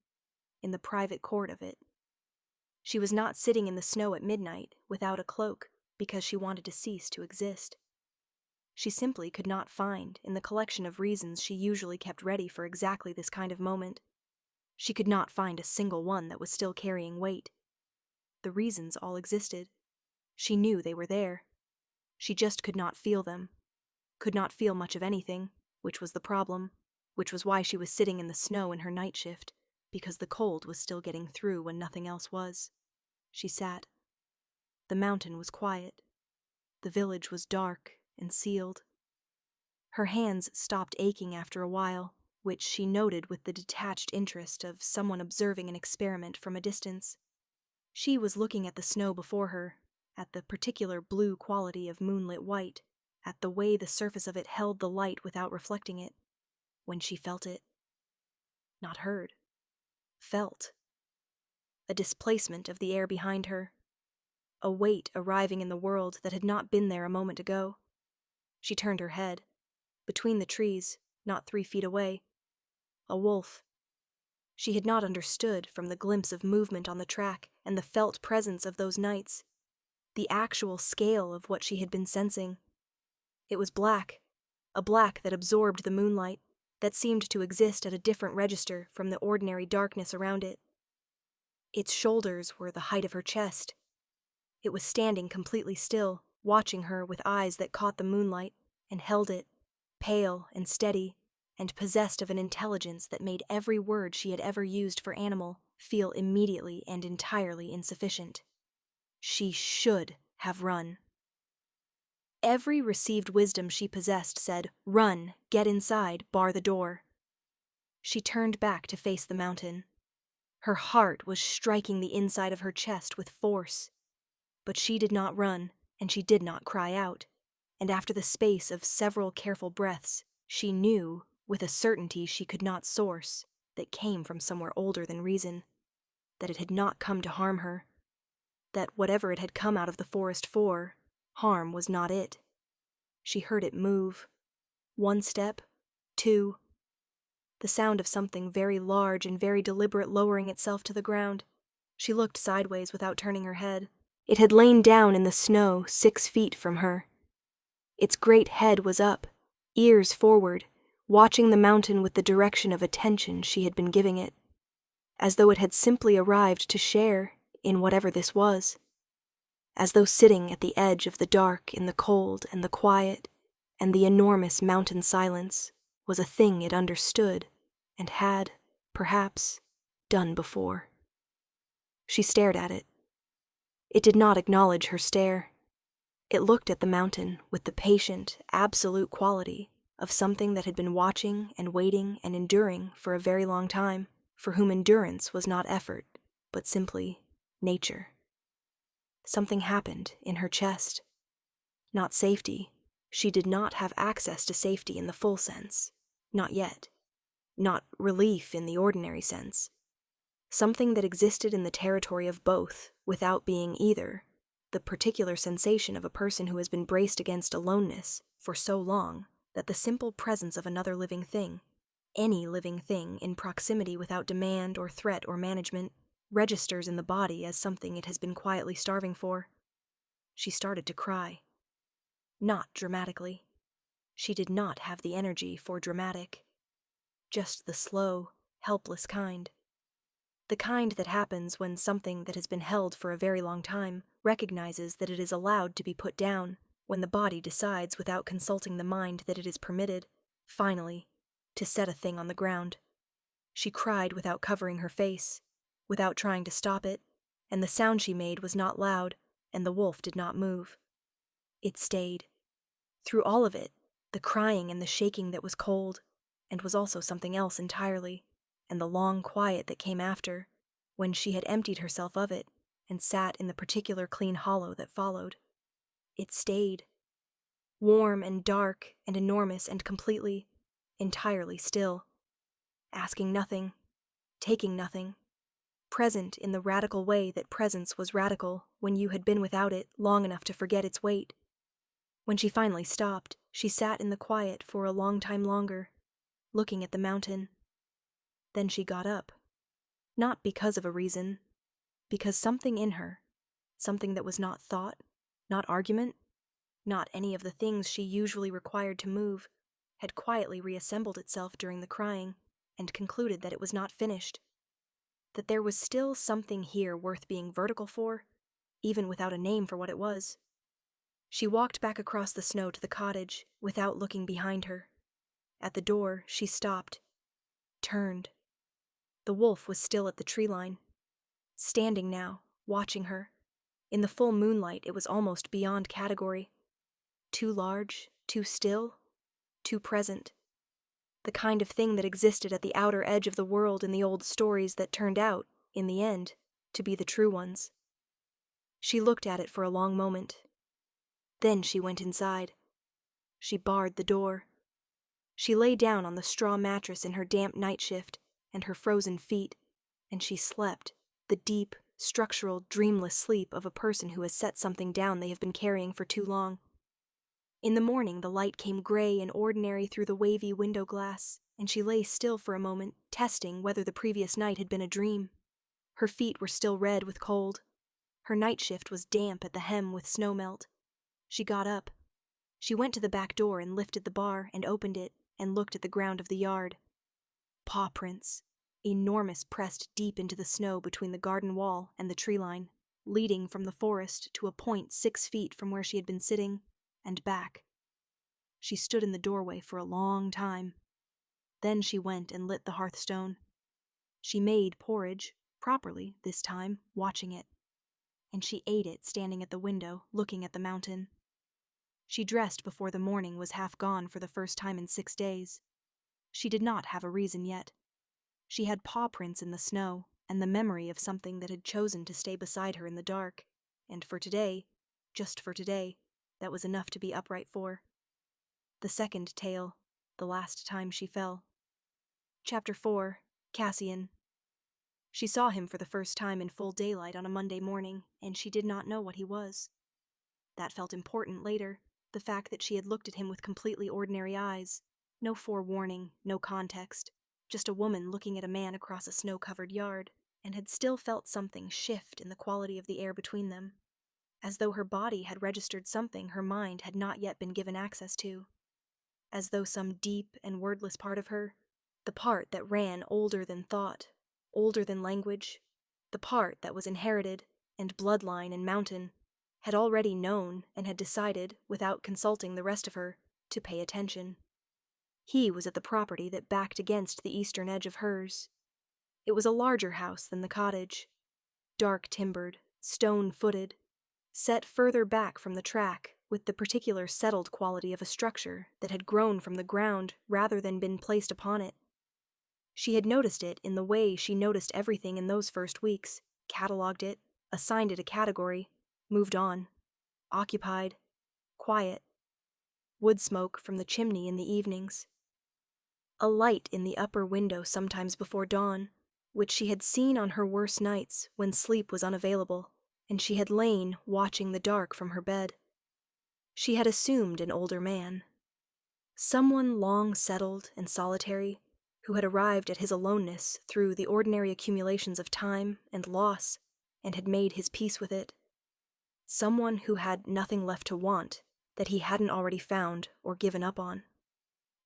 in the private court of it. She was not sitting in the snow at midnight without a cloak because she wanted to cease to exist. She simply could not find, in the collection of reasons she usually kept ready for exactly this kind of moment, she could not find a single one that was still carrying weight. The reasons all existed. She knew they were there. She just could not feel them. Could not feel much of anything, which was the problem, which was why she was sitting in the snow in her night shift, because the cold was still getting through when nothing else was. She sat. The mountain was quiet. The village was dark and sealed. Her hands stopped aching after a while, which she noted with the detached interest of someone observing an experiment from a distance. She was looking at the snow before her, at the particular blue quality of moonlit white, at the way the surface of it held the light without reflecting it, when she felt it. Not heard. Felt. A displacement of the air behind her. A weight arriving in the world that had not been there a moment ago. She turned her head. Between the trees, not 3 feet away, a wolf. She had not understood from the glimpse of movement on the track and the felt presence of those nights, the actual scale of what she had been sensing. It was black, a black that absorbed the moonlight, that seemed to exist at a different register from the ordinary darkness around it. Its shoulders were the height of her chest. It was standing completely still, watching her with eyes that caught the moonlight and held it, pale and steady, and possessed of an intelligence that made every word she had ever used for animal feel immediately and entirely insufficient. She should have run. Every received wisdom she possessed said, "Run, get inside, bar the door." She turned back to face the mountain. Her heart was striking the inside of her chest with force. But she did not run, and she did not cry out. And after the space of several careful breaths, she knew, with a certainty she could not source, that came from somewhere older than reason, that it had not come to harm her, that whatever it had come out of the forest for, harm was not it. She heard it move. 1 step, 2. The sound of something very large and very deliberate lowering itself to the ground. She looked sideways without turning her head. It had lain down in the snow 6 feet from her. Its great head was up, ears forward, watching the mountain with the direction of attention she had been giving it, as though it had simply arrived to share in whatever this was, as though sitting at the edge of the dark in the cold and the quiet and the enormous mountain silence was a thing it understood and had, perhaps, done before. She stared at it. It did not acknowledge her stare. It looked at the mountain with the patient, absolute quality of something that had been watching and waiting and enduring for a very long time, for whom endurance was not effort, but simply nature. Something happened in her chest. Not safety. She did not have access to safety in the full sense. Not yet. Not relief in the ordinary sense. Something that existed in the territory of both, without being either. The particular sensation of a person who has been braced against aloneness for so long that the simple presence of another living thing, any living thing in proximity without demand or threat or management, registers in the body as something it has been quietly starving for. She started to cry. Not dramatically. She did not have the energy for dramatic. Just the slow, helpless kind. The kind that happens when something that has been held for a very long time recognizes that it is allowed to be put down, when the body decides without consulting the mind that it is permitted, finally, to set a thing on the ground. She cried without covering her face, without trying to stop it, and the sound she made was not loud, and the wolf did not move. It stayed. Through all of it, the crying and the shaking that was cold, and was also something else entirely, and the long quiet that came after, when she had emptied herself of it and sat in the particular clean hollow that followed. It stayed. Warm and dark and enormous and completely, entirely still. Asking nothing, taking nothing. Present in the radical way that presence was radical when you had been without it long enough to forget its weight. When she finally stopped, she sat in the quiet for a long time longer, looking at the mountain. Then she got up. Not because of a reason, because something in her, something that was not thought, not argument, not any of the things she usually required to move, had quietly reassembled itself during the crying, and concluded that it was not finished. that there was still something here worth being vertical for, even without a name for what it was. She walked back across the snow to the cottage without looking behind her. At the door, she stopped, turned. The wolf was still at the tree line, standing now, watching her. In the full moonlight, it was almost beyond category. Too large, too still, too present. The kind of thing that existed at the outer edge of the world in the old stories that turned out, in the end, to be the true ones. She looked at it for a long moment. Then she went inside. She barred the door. She lay down on the straw mattress in her damp night shift and her frozen feet, and she slept, the deep, structural, dreamless sleep of a person who has set something down they have been carrying for too long. In the morning, the light came gray and ordinary through the wavy window glass, and she lay still for a moment, testing whether the previous night had been a dream. Her feet were still red with cold. Her night shift was damp at the hem with snow melt. She got up. She went to the back door and lifted the bar and opened it and looked at the ground of the yard. Paw prints, enormous, pressed deep into the snow between the garden wall and the tree line, leading from the forest to a point 6 feet from where she had been sitting, and back. She stood in the doorway for a long time. Then she went and lit the hearthstone. She made porridge, properly this time, watching it. And she ate it standing at the window, looking at the mountain. She dressed before the morning was half gone for the first time in 6 days. She did not have a reason yet. She had paw prints in the snow, and the memory of something that had chosen to stay beside her in the dark, and for today, just for today, that was enough to be upright for. The second tale, the last time she fell. Chapter 4, Cassian. She saw him for the first time in full daylight on a Monday morning, and she did not know what he was. That felt important later, the fact that she had looked at him with completely ordinary eyes, no forewarning, no context, just a woman looking at a man across a snow-covered yard, and had still felt something shift in the quality of the air between them, as though her body had registered something her mind had not yet been given access to, as though some deep and wordless part of her, the part that ran older than thought, older than language, the part that was inherited, and bloodline and mountain, had already known and had decided, without consulting the rest of her, to pay attention. He was at the property that backed against the eastern edge of hers. It was a larger house than the cottage, dark-timbered, stone-footed, set further back from the track with the particular settled quality of a structure that had grown from the ground rather than been placed upon it. She had noticed it in the way she noticed everything in those first weeks, catalogued it, assigned it a category, moved on, occupied, quiet, wood smoke from the chimney in the evenings. A light in the upper window sometimes before dawn, which she had seen on her worst nights when sleep was unavailable, and she had lain watching the dark from her bed. She had assumed an older man. Someone long settled and solitary, who had arrived at his aloneness through the ordinary accumulations of time and loss, and had made his peace with it. Someone who had nothing left to want that he hadn't already found or given up on.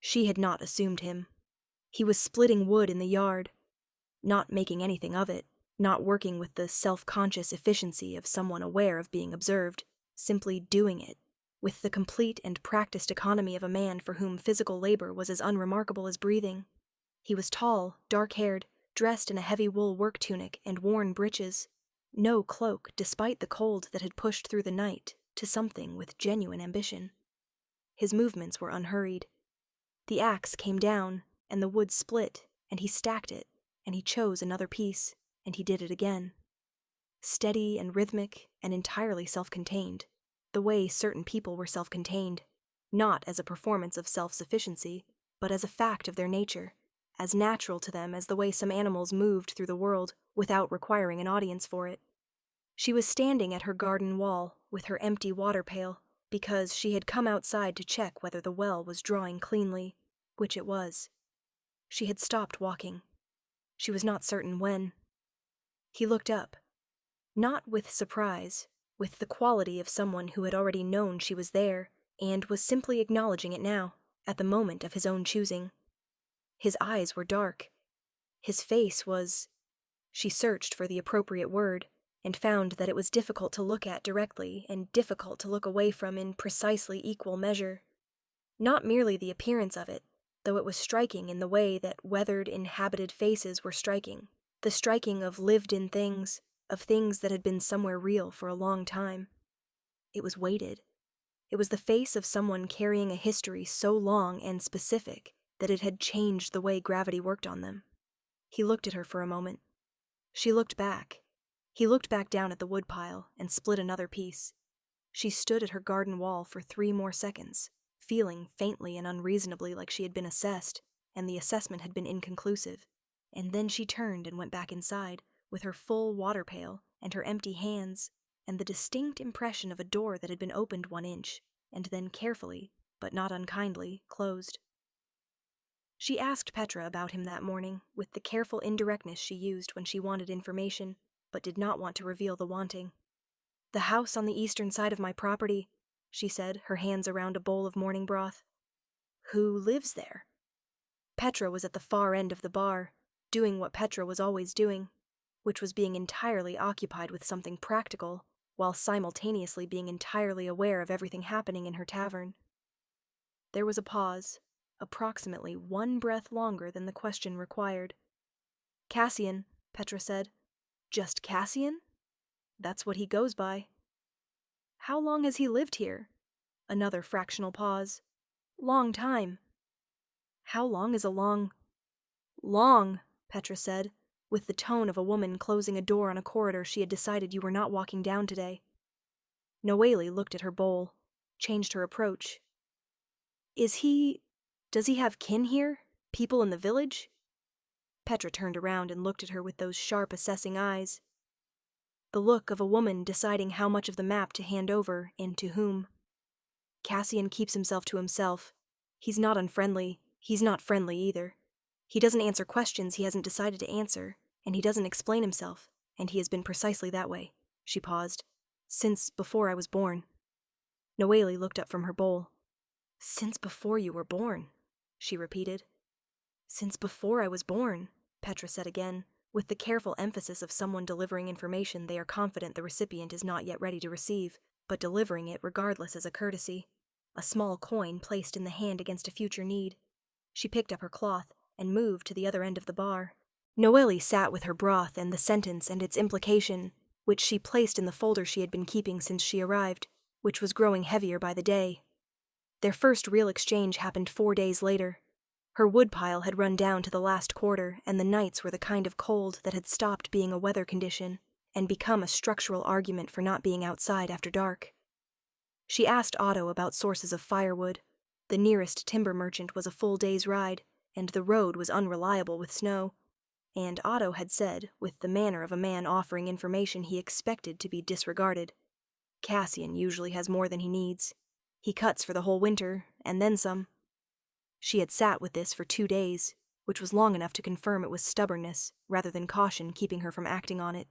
She had not assumed him. He was splitting wood in the yard, not making anything of it, not working with the self-conscious efficiency of someone aware of being observed, simply doing it, with the complete and practiced economy of a man for whom physical labor was as unremarkable as breathing. He was tall, dark-haired, dressed in a heavy wool work tunic and worn breeches, no cloak despite the cold that had pushed through the night to something with genuine ambition. His movements were unhurried. The axe came down, and the wood split, and he stacked it, and he chose another piece, and he did it again. Steady and rhythmic and entirely self-contained, the way certain people were self-contained, not as a performance of self-sufficiency, but as a fact of their nature, as natural to them as the way some animals moved through the world without requiring an audience for it. She was standing at her garden wall with her empty water pail, because she had come outside to check whether the well was drawing cleanly, which it was. She had stopped walking. She was not certain when. He looked up, not with surprise, with the quality of someone who had already known she was there, and was simply acknowledging it now, at the moment of his own choosing. His eyes were dark. His face was She searched for the appropriate word, and found that it was difficult to look at directly and difficult to look away from in precisely equal measure. Not merely the appearance of it, though it was striking in the way that weathered, inhabited faces were striking, the striking of lived-in things, of things that had been somewhere real for a long time. It was weighted. It was the face of someone carrying a history so long and specific that it had changed the way gravity worked on them. He looked at her for a moment. She looked back. He looked back down at the woodpile and split another piece. She stood at her garden wall for 3 more seconds, feeling faintly and unreasonably like she had been assessed, and the assessment had been inconclusive. And then she turned and went back inside, with her full water pail and her empty hands, and the distinct impression of a door that had been opened 1 inch, and then carefully, but not unkindly, closed. She asked Petra about him that morning, with the careful indirectness she used when she wanted information, but did not want to reveal the wanting. "The house on the eastern side of my property," she said, her hands around a bowl of morning broth. "Who lives there?" Petra was at the far end of the bar, doing what Petra was always doing, which was being entirely occupied with something practical, while simultaneously being entirely aware of everything happening in her tavern. There was a pause, approximately 1 breath longer than the question required. "Cassian," Petra said. "Just Cassian? That's what he goes by." "How long has he lived here?" Another fractional pause. "Long time." "How long is a long—" "Long," Petra said, with the tone of a woman closing a door on a corridor she had decided you were not walking down today. Noelie looked at her bowl, changed her approach. Does he have kin here? People in the village?" Petra turned around and looked at her with those sharp, assessing eyes. The look of a woman deciding how much of the map to hand over and to whom. "Cassian keeps himself to himself. He's not unfriendly. He's not friendly either. He doesn't answer questions he hasn't decided to answer, and he doesn't explain himself, and he has been precisely that way." She paused. "Since before I was born." Noelie looked up from her bowl. "Since before you were born," she repeated. "Since before I was born," Petra said again, with the careful emphasis of someone delivering information they are confident the recipient is not yet ready to receive, but delivering it regardless as a courtesy. A small coin placed in the hand against a future need. She picked up her cloth and moved to the other end of the bar. Noelie sat with her broth and the sentence and its implication, which she placed in the folder she had been keeping since she arrived, which was growing heavier by the day. Their first real exchange happened 4 days later. Her woodpile had run down to the last quarter, and the nights were the kind of cold that had stopped being a weather condition and become a structural argument for not being outside after dark. She asked Otto about sources of firewood. The nearest timber merchant was a full day's ride, and the road was unreliable with snow. And Otto had said, with the manner of a man offering information he expected to be disregarded, "Cassian usually has more than he needs. He cuts for the whole winter, and then some." She had sat with this for 2 days, which was long enough to confirm it was stubbornness, rather than caution keeping her from acting on it.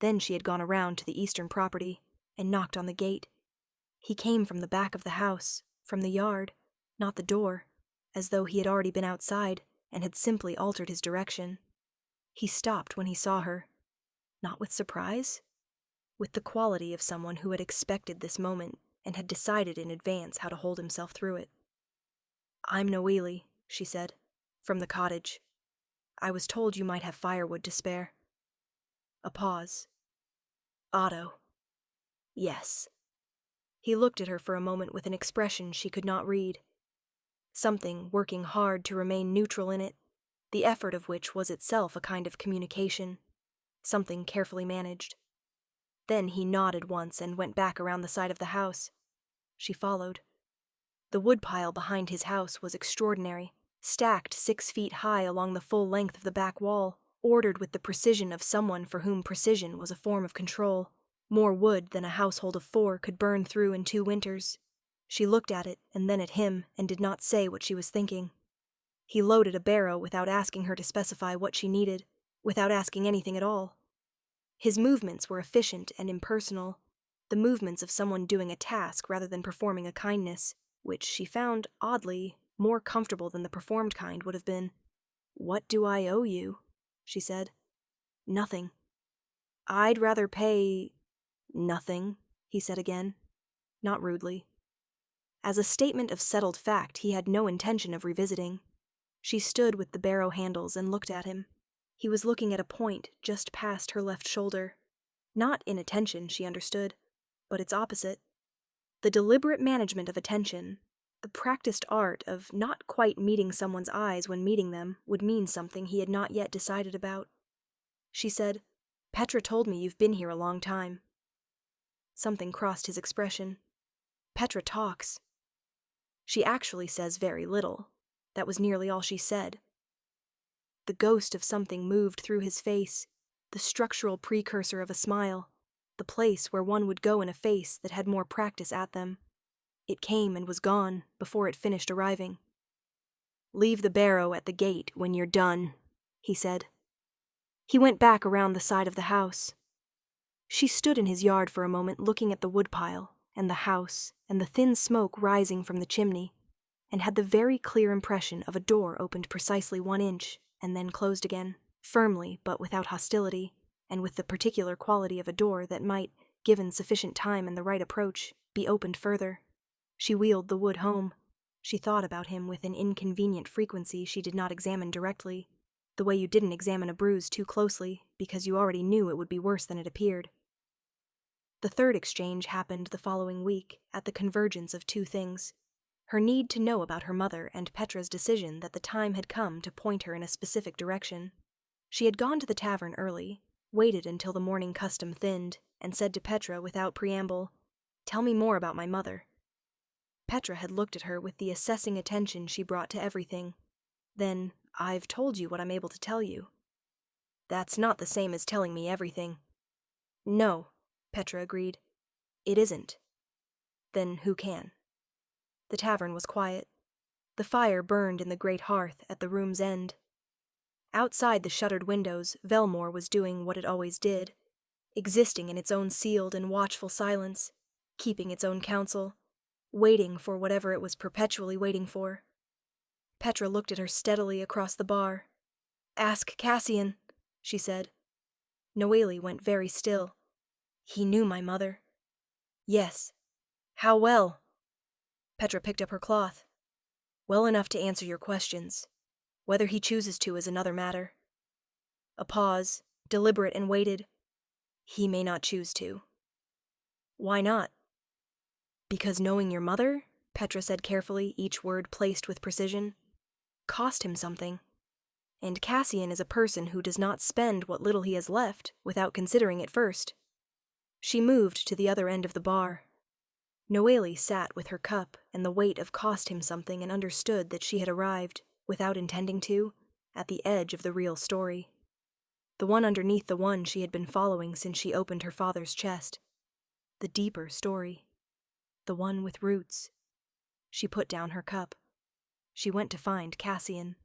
Then she had gone around to the eastern property, and knocked on the gate. He came from the back of the house, from the yard, not the door, as though he had already been outside, and had simply altered his direction. He stopped when he saw her. Not with surprise, with the quality of someone who had expected this moment, and had decided in advance how to hold himself through it. "I'm Noelie," she said, "from the cottage. I was told you might have firewood to spare." A pause. "Otto." "Yes." He looked at her for a moment with an expression she could not read. Something working hard to remain neutral in it, the effort of which was itself a kind of communication. Something carefully managed. Then he nodded once and went back around the side of the house. She followed. The woodpile behind his house was extraordinary, stacked 6 feet high along the full length of the back wall, ordered with the precision of someone for whom precision was a form of control. More wood than a household of 4 could burn through in 2 winters. She looked at it and then at him and did not say what she was thinking. He loaded a barrow without asking her to specify what she needed, without asking anything at all. His movements were efficient and impersonal, the movements of someone doing a task rather than performing a kindness, which she found, oddly, more comfortable than the performed kind would have been. "What do I owe you?" she said. Nothing. I'd rather pay... Nothing, he said again, not rudely. As a statement of settled fact he had no intention of revisiting. She stood with the barrow handles and looked at him. He was looking at a point just past her left shoulder. Not inattention, she understood, but its opposite. The deliberate management of attention, the practiced art of not quite meeting someone's eyes when meeting them, would mean something he had not yet decided about. She said, "Petra told me you've been here a long time." Something crossed his expression. Petra talks. She actually says very little. That was nearly all she said. The ghost of something moved through his face, the structural precursor of a smile, the place where one would go in a face that had more practice at them. It came and was gone before it finished arriving. "Leave the barrow at the gate when you're done," he said. He went back around the side of the house. She stood in his yard for a moment looking at the woodpile and the house and the thin smoke rising from the chimney, and had the very clear impression of a door opened precisely 1 inch and then closed again, firmly but without hostility, and with the particular quality of a door that might, given sufficient time and the right approach, be opened further. She wheeled the wood home. She thought about him with an inconvenient frequency she did not examine directly, the way you didn't examine a bruise too closely because you already knew it would be worse than it appeared. The third exchange happened the following week at the convergence of 2 things: her need to know about her mother and Petra's decision that the time had come to point her in a specific direction. She had gone to the tavern early, waited until the morning custom thinned, and said to Petra without preamble, "Tell me more about my mother." Petra had looked at her with the assessing attention she brought to everything. Then, "I've told you what I'm able to tell you." "That's not the same as telling me everything." "No," Petra agreed. "It isn't." "Then who can?" The tavern was quiet. The fire burned in the great hearth at the room's end. Outside the shuttered windows, Vellmore was doing what it always did, existing in its own sealed and watchful silence, keeping its own counsel, waiting for whatever it was perpetually waiting for. Petra looked at her steadily across the bar. "Ask Cassian," she said. Noelie went very still. "He knew my mother." "Yes." "How well?" Petra picked up her cloth. "Well enough to answer your questions. Whether he chooses to is another matter." A pause, deliberate and weighted. "He may not choose to." "Why not?" "Because knowing your mother," Petra said carefully, each word placed with precision, "cost him something. And Cassian is a person who does not spend what little he has left without considering it first." She moved to the other end of the bar. Noelie sat with her cup and the weight of cost him something and understood that she had arrived, without intending to, at the edge of the real story. The one underneath the one she had been following since she opened her father's chest. The deeper story. The one with roots. She put down her cup. She went to find Cassian.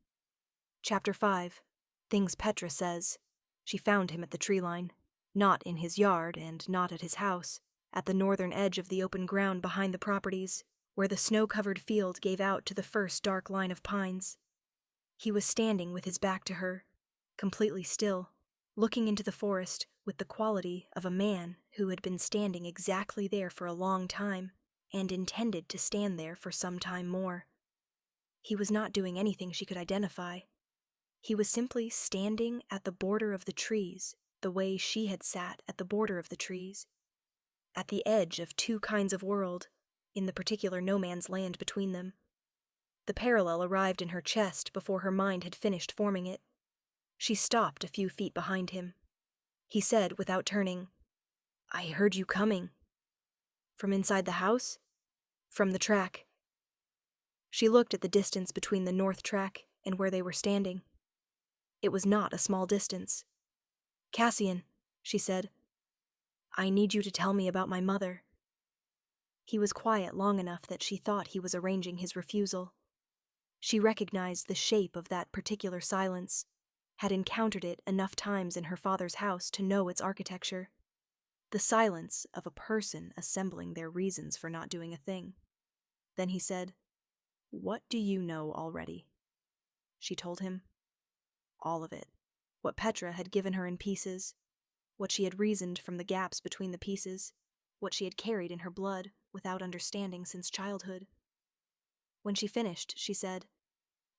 Chapter 5. Things Petra Says. She found him at the tree line. Not in his yard and not at his house. At the northern edge of the open ground behind the properties, where the snow-covered field gave out to the first dark line of pines. He was standing with his back to her, completely still, looking into the forest with the quality of a man who had been standing exactly there for a long time and intended to stand there for some time more. He was not doing anything she could identify. He was simply standing at the border of the trees, the way she had sat at the border of the trees. At the edge of 2 kinds of world, in the particular no-man's land between them. The parallel arrived in her chest before her mind had finished forming it. She stopped a few feet behind him. He said, without turning, "I heard you coming." "From inside the house?" "From the track." She looked at the distance between the north track and where they were standing. It was not a small distance. "Cassian," she said, "I need you to tell me about my mother." He was quiet long enough that she thought he was arranging his refusal. She recognized the shape of that particular silence, had encountered it enough times in her father's house to know its architecture. The silence of a person assembling their reasons for not doing a thing. Then he said, "What do you know already?" She told him. "All of it." what Petra had given her in pieces, what she had reasoned from the gaps between the pieces, what she had carried in her blood without understanding since childhood. When she finished, she said,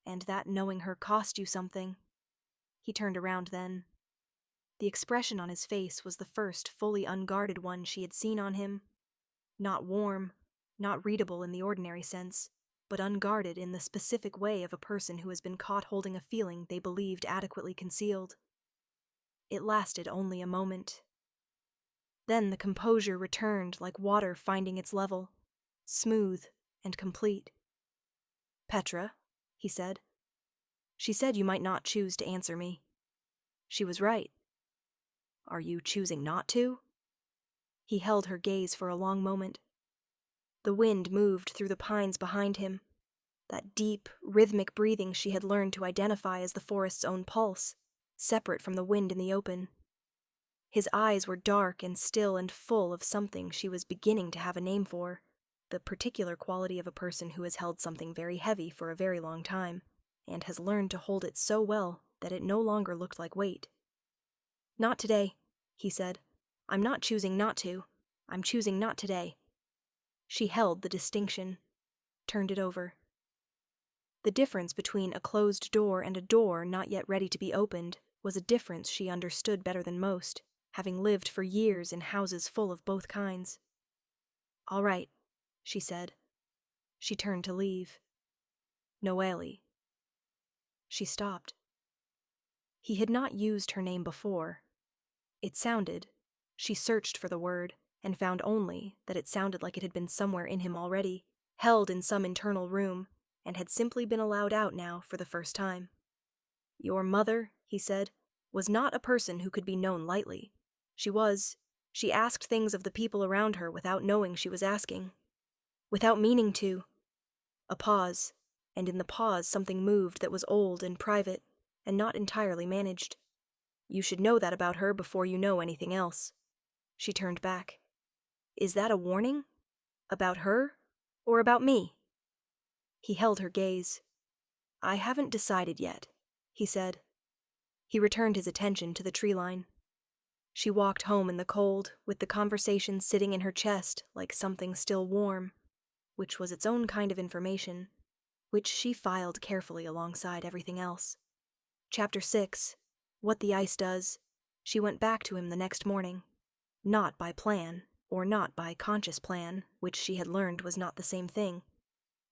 "And that knowing her cost you something." He turned around then. The expression on his face was the first fully unguarded one she had seen on him. Not warm, not readable in the ordinary sense, but unguarded in the specific way of a person who has been caught holding a feeling they believed adequately concealed. It lasted only a moment. Then the composure returned like water finding its level, smooth and complete. "Petra," he said. "She said you might not choose to answer me. She was right. Are you choosing not to?" He held her gaze for a long moment. The wind moved through the pines behind him, that deep, rhythmic breathing she had learned to identify as the forest's own pulse, separate from the wind in the open. His eyes were dark and still and full of something she was beginning to have a name for, the particular quality of a person who has held something very heavy for a very long time, and has learned to hold it so well that it no longer looked like weight. "Not today," he said. "I'm not choosing not to. I'm choosing not today." She held the distinction, turned it over. The difference between a closed door and a door not yet ready to be opened was a difference she understood better than most, having lived for years in houses full of both kinds. "All right," she said. She turned to leave. "Noelie." She stopped. He had not used her name before. It sounded, she searched for the word, and found only that it sounded like it had been somewhere in him already, held in some internal room, and had simply been allowed out now for the first time. "Your mother," he said, "was not a person who could be known lightly. She asked things of the people around her without knowing she was asking. Without meaning to." A pause, and in the pause something moved that was old and private, and not entirely managed. "You should know that about her before you know anything else." She turned back. "Is that a warning? About her, or about me?" He held her gaze. "I haven't decided yet," he said. He returned his attention to the tree line. She walked home in the cold, with the conversation sitting in her chest like something still warm, which was its own kind of information, which she filed carefully alongside everything else. Chapter 6, What the Ice Does. She went back to him the next morning. Not by plan, or not by conscious plan, which she had learned was not the same thing.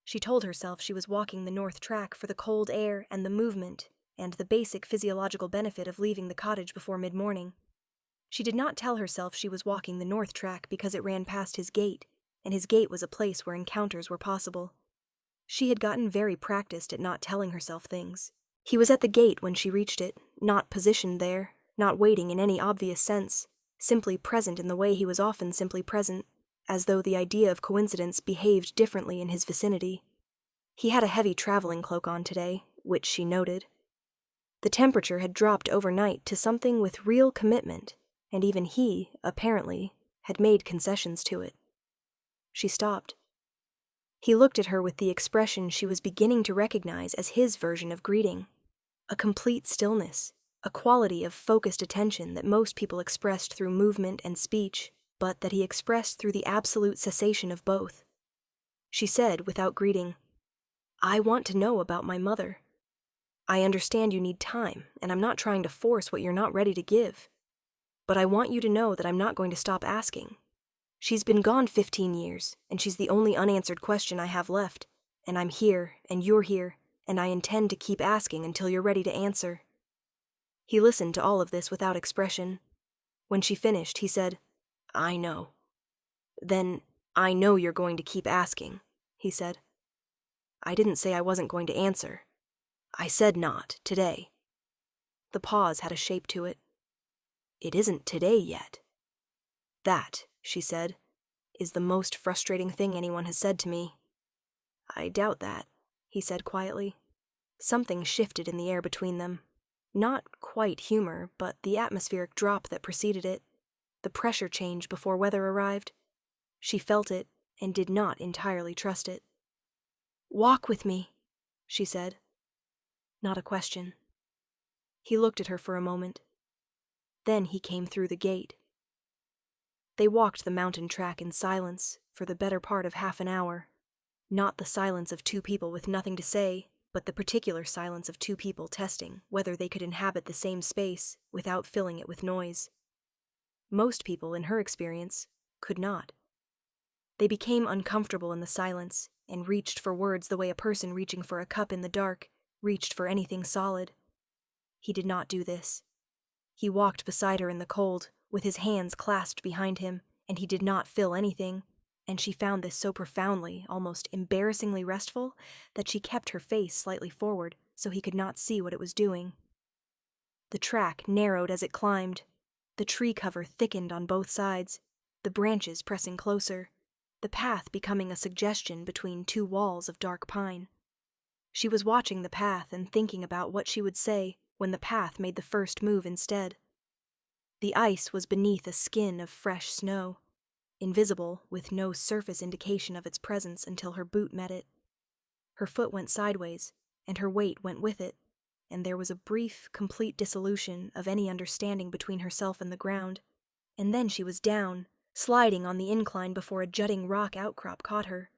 She told herself she was walking the north track for the cold air and the movement, and the basic physiological benefit of leaving the cottage before mid-morning. She did not tell herself she was walking the north track because it ran past his gate, and his gate was a place where encounters were possible. She had gotten very practiced at not telling herself things. He was at the gate when she reached it, not positioned there, not waiting in any obvious sense, simply present in the way he was often simply present, as though the idea of coincidence behaved differently in his vicinity. He had a heavy traveling cloak on today, which she noted. The temperature had dropped overnight to something with real commitment, and even he, apparently, had made concessions to it. She stopped. He looked at her with the expression she was beginning to recognize as his version of greeting. A complete stillness, a quality of focused attention that most people expressed through movement and speech, but that he expressed through the absolute cessation of both. She said, without greeting, "I want to know about my mother. I understand you need time, and I'm not trying to force what you're not ready to give. But I want you to know that I'm not going to stop asking. She's been gone 15 years, and she's the only unanswered question I have left, and I'm here, and you're here, and I intend to keep asking until you're ready to answer." He listened to all of this without expression. When she finished, he said, "I know." "Then, I know you're going to keep asking," he said. "I didn't say I wasn't going to answer. I said not, today." The pause had a shape to it. "It isn't today yet." "That," she said, "is the most frustrating thing anyone has said to me." "I doubt that," he said quietly. Something shifted in the air between them. Not quite humor, but the atmospheric drop that preceded it, the pressure change before weather arrived. She felt it, and did not entirely trust it. "Walk with me," she said. Not a question. He looked at her for a moment. Then he came through the gate. They walked the mountain track in silence for the better part of half an hour. Not the silence of two people with nothing to say, but the particular silence of two people testing whether they could inhabit the same space without filling it with noise. Most people, in her experience, could not. They became uncomfortable in the silence and reached for words the way a person reaching for a cup in the dark reached for anything solid. He did not do this. He walked beside her in the cold, with his hands clasped behind him, and he did not feel anything, and she found this so profoundly, almost embarrassingly restful, that she kept her face slightly forward so he could not see what it was doing. The track narrowed as it climbed. The tree cover thickened on both sides, the branches pressing closer, the path becoming a suggestion between two walls of dark pine. She was watching the path and thinking about what she would say when the path made the first move instead. The ice was beneath a skin of fresh snow, invisible with no surface indication of its presence until her boot met it. Her foot went sideways, and her weight went with it, and there was a brief, complete dissolution of any understanding between herself and the ground, and then she was down, sliding on the incline before a jutting rock outcrop caught her,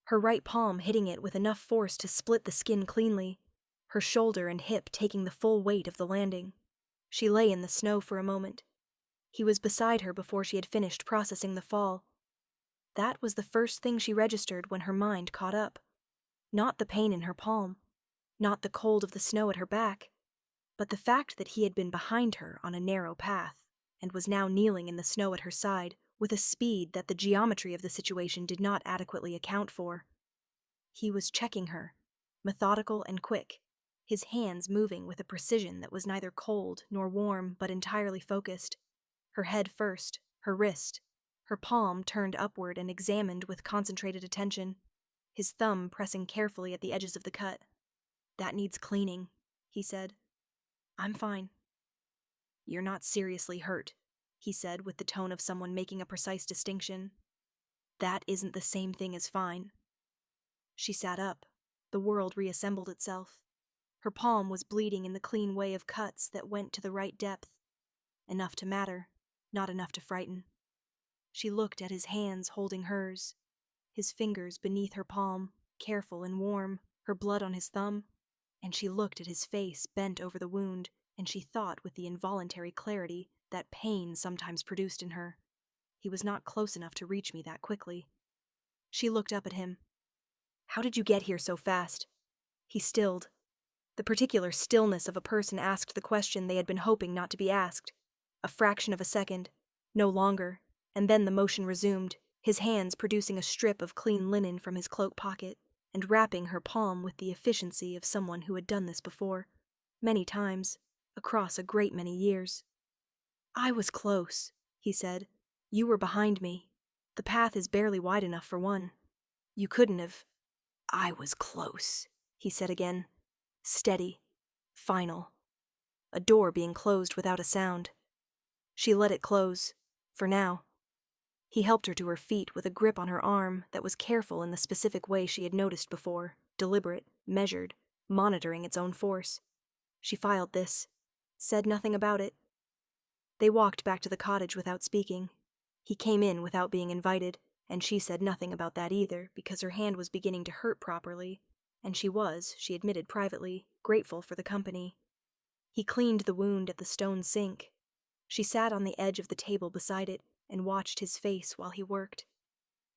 her right palm hitting it with enough force to split the skin cleanly, her shoulder and hip taking the full weight of the landing. She lay in the snow for a moment. He was beside her before she had finished processing the fall. That was the first thing she registered when her mind caught up. Not the pain in her palm, not the cold of the snow at her back, but the fact that he had been behind her on a narrow path, and was now kneeling in the snow at her side with a speed that the geometry of the situation did not adequately account for. He was checking her, methodical and quick, his hands moving with a precision that was neither cold nor warm but entirely focused, her head first, her wrist, her palm turned upward and examined with concentrated attention, his thumb pressing carefully at the edges of the cut. "That needs cleaning," he said. "I'm fine." "You're not seriously hurt," he said with the tone of someone making a precise distinction. "That isn't the same thing as fine." She sat up. The world reassembled itself. Her palm was bleeding in the clean way of cuts that went to the right depth. Enough to matter, not enough to frighten. She looked at his hands holding hers, his fingers beneath her palm, careful and warm, her blood on his thumb, and she looked at his face bent over the wound, and she thought with the involuntary clarity that pain sometimes produced in her. He was not close enough to reach me that quickly. She looked up at him. "How did you get here so fast?" He stilled. The particular stillness of a person asked the question they had been hoping not to be asked. A fraction of a second, no longer, and then the motion resumed, his hands producing a strip of clean linen from his cloak pocket, and wrapping her palm with the efficiency of someone who had done this before, many times, across a great many years. "I was close," he said. "You were behind me. The path is barely wide enough for one. You couldn't have—" "I was close," he said again. Steady. Final. A door being closed without a sound. She let it close, for now. He helped her to her feet with a grip on her arm that was careful in the specific way she had noticed before, deliberate, measured, monitoring its own force. She filed this, said nothing about it. They walked back to the cottage without speaking. He came in without being invited, and she said nothing about that either because her hand was beginning to hurt properly, and she was, she admitted privately, grateful for the company. He cleaned the wound at the stone sink. She sat on the edge of the table beside it and watched his face while he worked.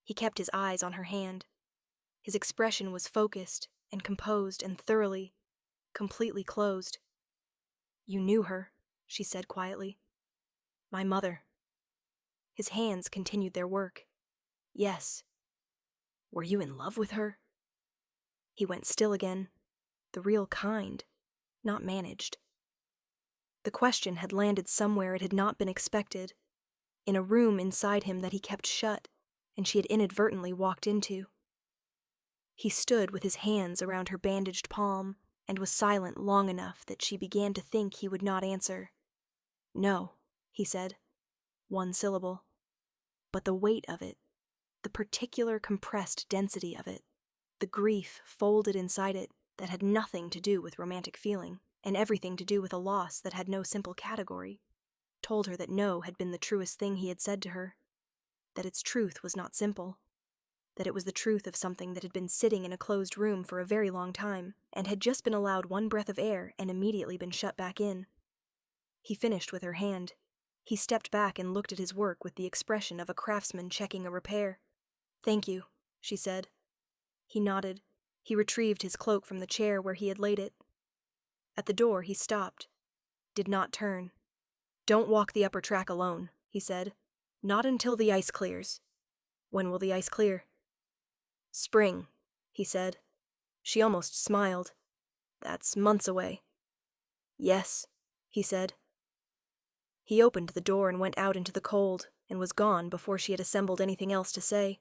He kept his eyes on her hand. His expression was focused and composed and thoroughly, completely closed. "You knew her," she said quietly. "My mother." His hands continued their work. "Yes." "Were you in love with her?" He went still again. The real kind, not managed. The question had landed somewhere it had not been expected, in a room inside him that he kept shut, and she had inadvertently walked into. He stood with his hands around her bandaged palm, and was silent long enough that she began to think he would not answer. "No," he said. One syllable. But the weight of it, the particular compressed density of it, the grief folded inside it that had nothing to do with romantic feeling, and everything to do with a loss that had no simple category, told her that no had been the truest thing he had said to her, that its truth was not simple, that it was the truth of something that had been sitting in a closed room for a very long time, and had just been allowed one breath of air and immediately been shut back in. He finished with her hand. He stepped back and looked at his work with the expression of a craftsman checking a repair. "Thank you," she said. He nodded. He retrieved his cloak from the chair where he had laid it. At the door, he stopped, did not turn. "Don't walk the upper track alone," he said. "Not until the ice clears." "When will the ice clear?" "Spring," he said. She almost smiled. "That's months away." "Yes," he said. He opened the door and went out into the cold, and was gone before she had assembled anything else to say.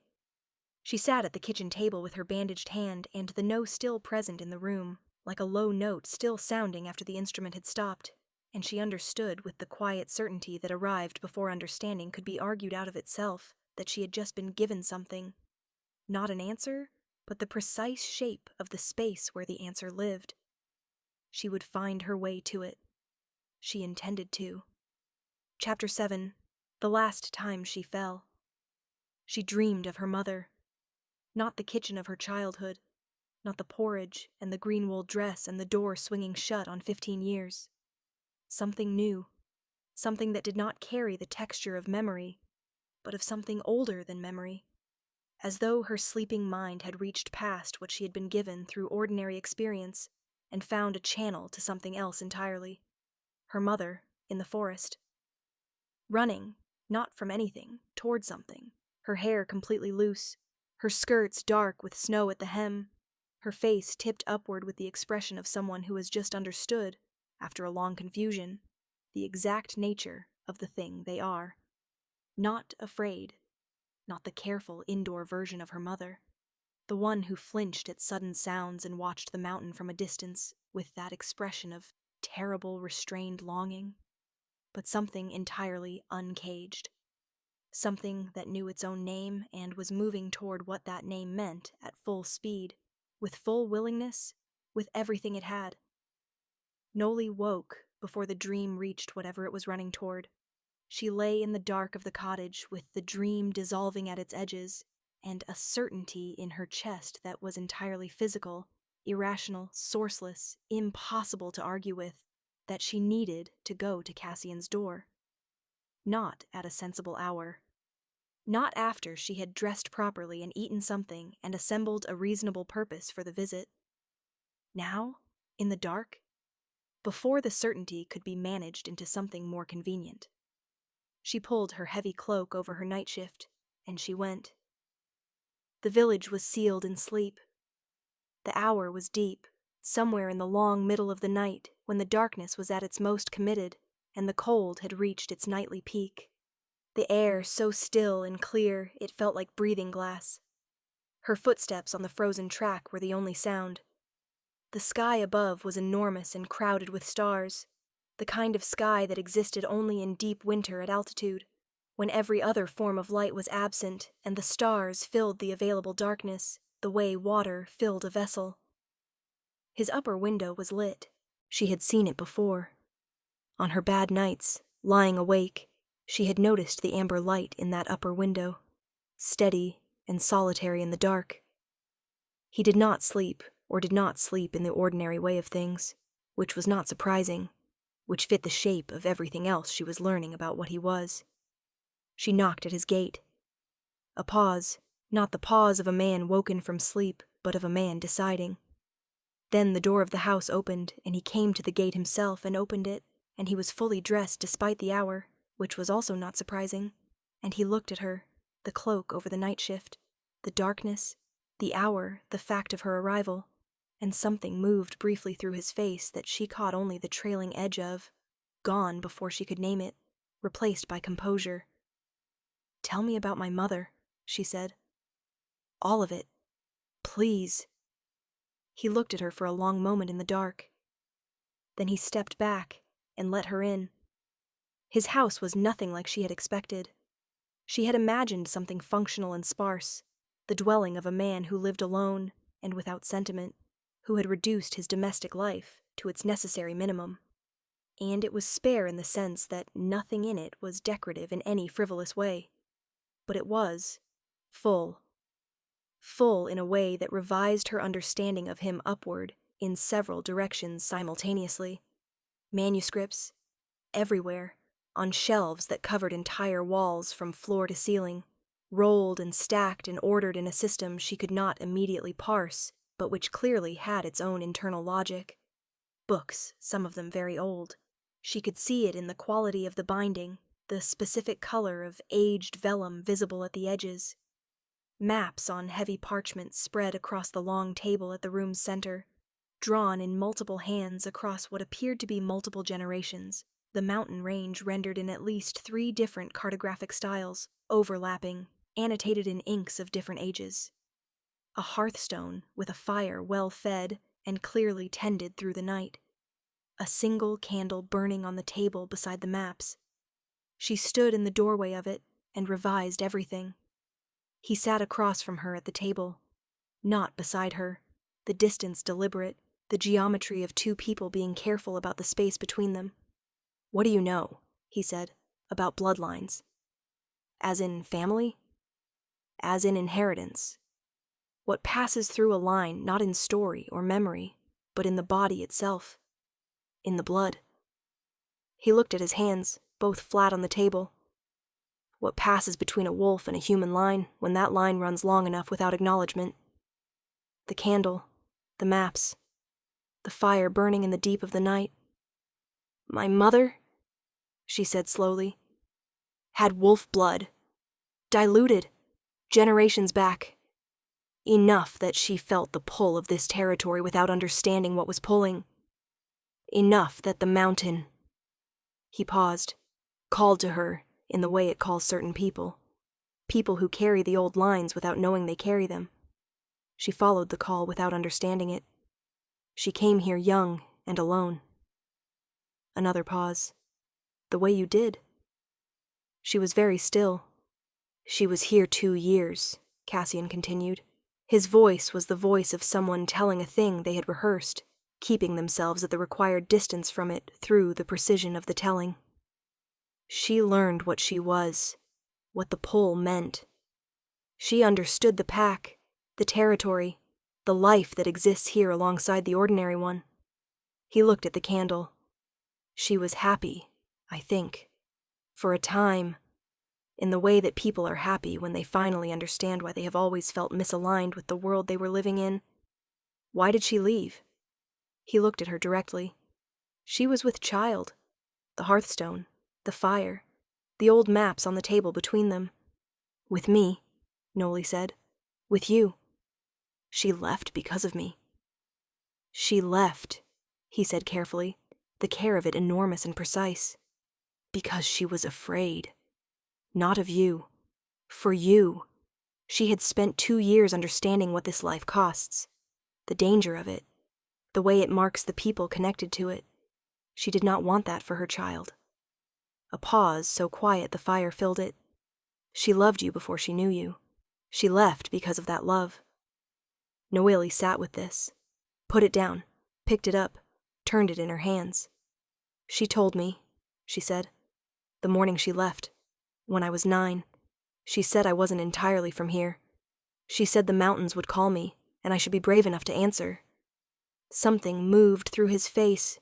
She sat at the kitchen table with her bandaged hand and the no still present in the room, like a low note still sounding after the instrument had stopped, and she understood with the quiet certainty that arrived before understanding could be argued out of itself that she had just been given something. Not an answer, but the precise shape of the space where the answer lived. She would find her way to it. She intended to. Chapter 7. The Last Time She Fell. She dreamed of her mother. Not the kitchen of her childhood. Not the porridge and the green wool dress and the door swinging shut on 15 years. Something new. Something that did not carry the texture of memory, but of something older than memory. As though her sleeping mind had reached past what she had been given through ordinary experience and found a channel to something else entirely. Her mother, in the forest. Running, not from anything, toward something, her hair completely loose, her skirts dark with snow at the hem, her face tipped upward with the expression of someone who has just understood, after a long confusion, the exact nature of the thing they are. Not afraid, not the careful indoor version of her mother, the one who flinched at sudden sounds and watched the mountain from a distance with that expression of terrible restrained longing, but something entirely uncaged. Something that knew its own name and was moving toward what that name meant at full speed, with full willingness, with everything it had. Noelie woke before the dream reached whatever it was running toward. She lay in the dark of the cottage with the dream dissolving at its edges, and a certainty in her chest that was entirely physical, irrational, sourceless, impossible to argue with, that she needed to go to Cassian's door. Not at a sensible hour. Not after she had dressed properly and eaten something and assembled a reasonable purpose for the visit. Now, in the dark, before the certainty could be managed into something more convenient. She pulled her heavy cloak over her night shift, and she went. The village was sealed in sleep. The hour was deep, somewhere in the long middle of the night when the darkness was at its most committed and the cold had reached its nightly peak. The air so still and clear it felt like breathing glass. Her footsteps on the frozen track were the only sound. The sky above was enormous and crowded with stars, the kind of sky that existed only in deep winter at altitude, when every other form of light was absent and the stars filled the available darkness, the way water filled a vessel. His upper window was lit. She had seen it before. On her bad nights, lying awake, she had noticed the amber light in that upper window, steady and solitary in the dark. He did not sleep, or did not sleep in the ordinary way of things, which was not surprising, which fit the shape of everything else she was learning about what he was. She knocked at his gate. A pause, not the pause of a man woken from sleep, but of a man deciding. Then the door of the house opened, and he came to the gate himself and opened it, and he was fully dressed despite the hour, which was also not surprising, and he looked at her, the cloak over the night shift, the darkness, the hour, the fact of her arrival, and something moved briefly through his face that she caught only the trailing edge of, gone before she could name it, replaced by composure. "Tell me about my mother," she said. "All of it. Please." He looked at her for a long moment in the dark. Then he stepped back and let her in. His house was nothing like she had expected. She had imagined something functional and sparse, the dwelling of a man who lived alone and without sentiment, who had reduced his domestic life to its necessary minimum. And it was spare in the sense that nothing in it was decorative in any frivolous way. But it was full. Full in a way that revised her understanding of him upward in several directions simultaneously. Manuscripts, everywhere, on shelves that covered entire walls from floor to ceiling, rolled and stacked and ordered in a system she could not immediately parse, but which clearly had its own internal logic. Books, some of them very old. She could see it in the quality of the binding, the specific color of aged vellum visible at the edges. Maps on heavy parchment spread across the long table at the room's center, drawn in multiple hands across what appeared to be multiple generations, the mountain range rendered in at least 3 different cartographic styles, overlapping, annotated in inks of different ages. A hearthstone with a fire well fed and clearly tended through the night. A single candle burning on the table beside the maps. She stood in the doorway of it and revised everything. He sat across from her at the table, not beside her, the distance deliberate, the geometry of 2 people being careful about the space between them. "What do you know," he said, "about bloodlines? As in family? As in inheritance? What passes through a line not in story or memory, but in the body itself? In the blood?" He looked at his hands, both flat on the table. What passes between a wolf and a human line when that line runs long enough without acknowledgement? The candle, the maps, the fire burning in the deep of the night. "My mother," she said slowly, "had wolf blood, diluted, generations back. Enough that she felt the pull of this territory without understanding what was pulling. Enough that the mountain—" He paused, called to her in the way it calls certain people. People who carry the old lines without knowing they carry them. She followed the call without understanding it. She came here young and alone. Another pause. "The way you did." She was very still. "She was here 2 years, Cassian continued. His voice was the voice of someone telling a thing they had rehearsed, keeping themselves at the required distance from it through the precision of the telling. "She learned what she was, what the pull meant. She understood the pack, the territory, the life that exists here alongside the ordinary one." He looked at the candle. "She was happy, I think. For a time, in the way that people are happy when they finally understand why they have always felt misaligned with the world they were living in. Why did she leave?" He looked at her directly. "She was with child. The hearthstone, the fire, the old maps on the table between them. With me," Noelie said. "With you. She left because of me." "She left," he said carefully, the care of it enormous and precise. "Because she was afraid. Not of you. For you. She had spent 2 years understanding what this life costs. The danger of it. The way it marks the people connected to it. She did not want that for her child." A pause so quiet the fire filled it. "She loved you before she knew you. She left because of that love." Noelie sat with this, put it down, picked it up, turned it in her hands. "She told me," she said, "the morning she left, when I was 9. She said I wasn't entirely from here. She said the mountains would call me, and I should be brave enough to answer." Something moved through his face.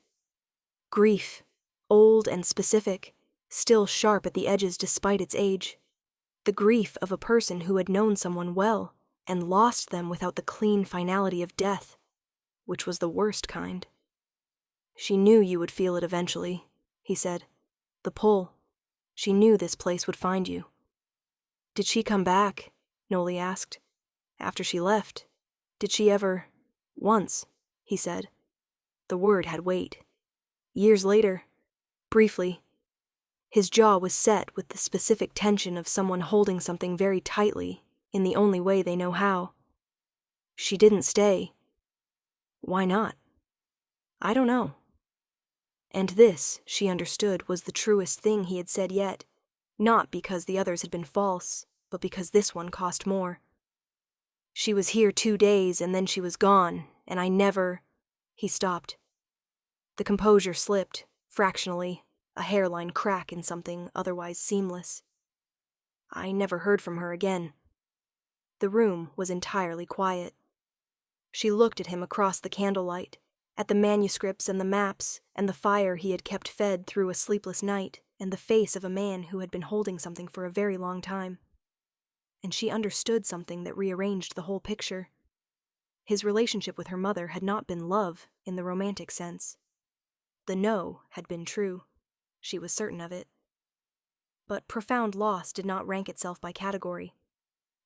Grief, old and specific, still sharp at the edges despite its age. The grief of a person who had known someone well and lost them without the clean finality of death, which was the worst kind. "She knew you would feel it eventually," he said. "The pull. She knew this place would find you." "Did she come back?" Noelie asked. "After she left. Did she ever—" "Once," he said. The word had weight. "Years later. Briefly." His jaw was set with the specific tension of someone holding something very tightly, in the only way they know how. "She didn't stay." "Why not?" "I don't know." And this, she understood, was the truest thing he had said yet, not because the others had been false, but because this one cost more. "She was here 2 days, and then she was gone, and I never—" He stopped. The composure slipped, fractionally, a hairline crack in something otherwise seamless. I never heard from her again. The room was entirely quiet. She looked at him across the candlelight, at the manuscripts and the maps, and the fire he had kept fed through a sleepless night, and the face of a man who had been holding something for a very long time. And she understood something that rearranged the whole picture. His relationship with her mother had not been love in the romantic sense. The no had been true. She was certain of it. But profound loss did not rank itself by category.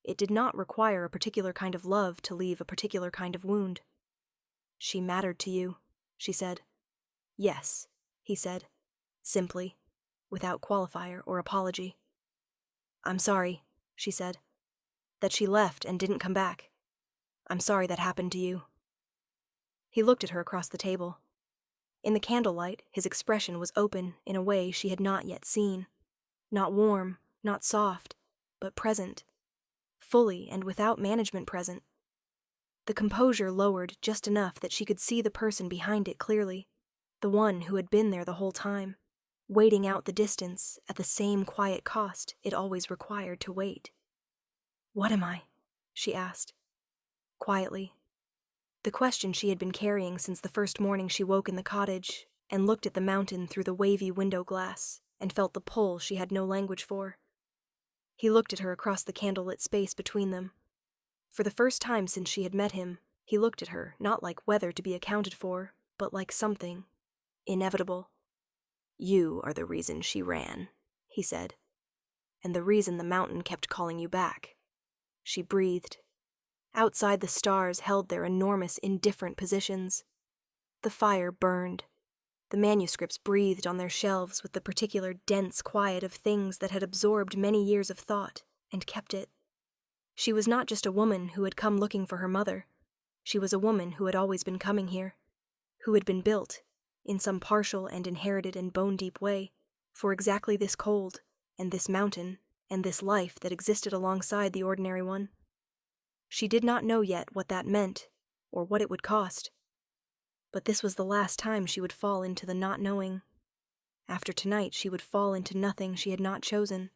It did not require a particular kind of love to leave a particular kind of wound. She mattered to you, she said. Yes, he said, simply, without qualifier or apology. I'm sorry, she said, that she left and didn't come back. I'm sorry that happened to you. He looked at her across the table. In the candlelight, his expression was open in a way she had not yet seen. Not warm, not soft, but present. Fully and without management present. The composure lowered just enough that she could see the person behind it clearly, the one who had been there the whole time, waiting out the distance at the same quiet cost it always required to wait. What am I? She asked. Quietly. The question she had been carrying since the first morning she woke in the cottage and looked at the mountain through the wavy window glass and felt the pull she had no language for. He looked at her across the candlelit space between them. For the first time since she had met him, he looked at her not like weather to be accounted for, but like something inevitable. You are the reason she ran, he said, and the reason the mountain kept calling you back. She breathed. Outside, the stars held their enormous, indifferent positions. The fire burned. The manuscripts breathed on their shelves with the particular dense quiet of things that had absorbed many years of thought and kept it. She was not just a woman who had come looking for her mother. She was a woman who had always been coming here, who had been built, in some partial and inherited and bone-deep way, for exactly this cold, and this mountain, and this life that existed alongside the ordinary one. She did not know yet what that meant, or what it would cost. But this was the last time she would fall into the not knowing. After tonight she would fall into nothing she had not chosen.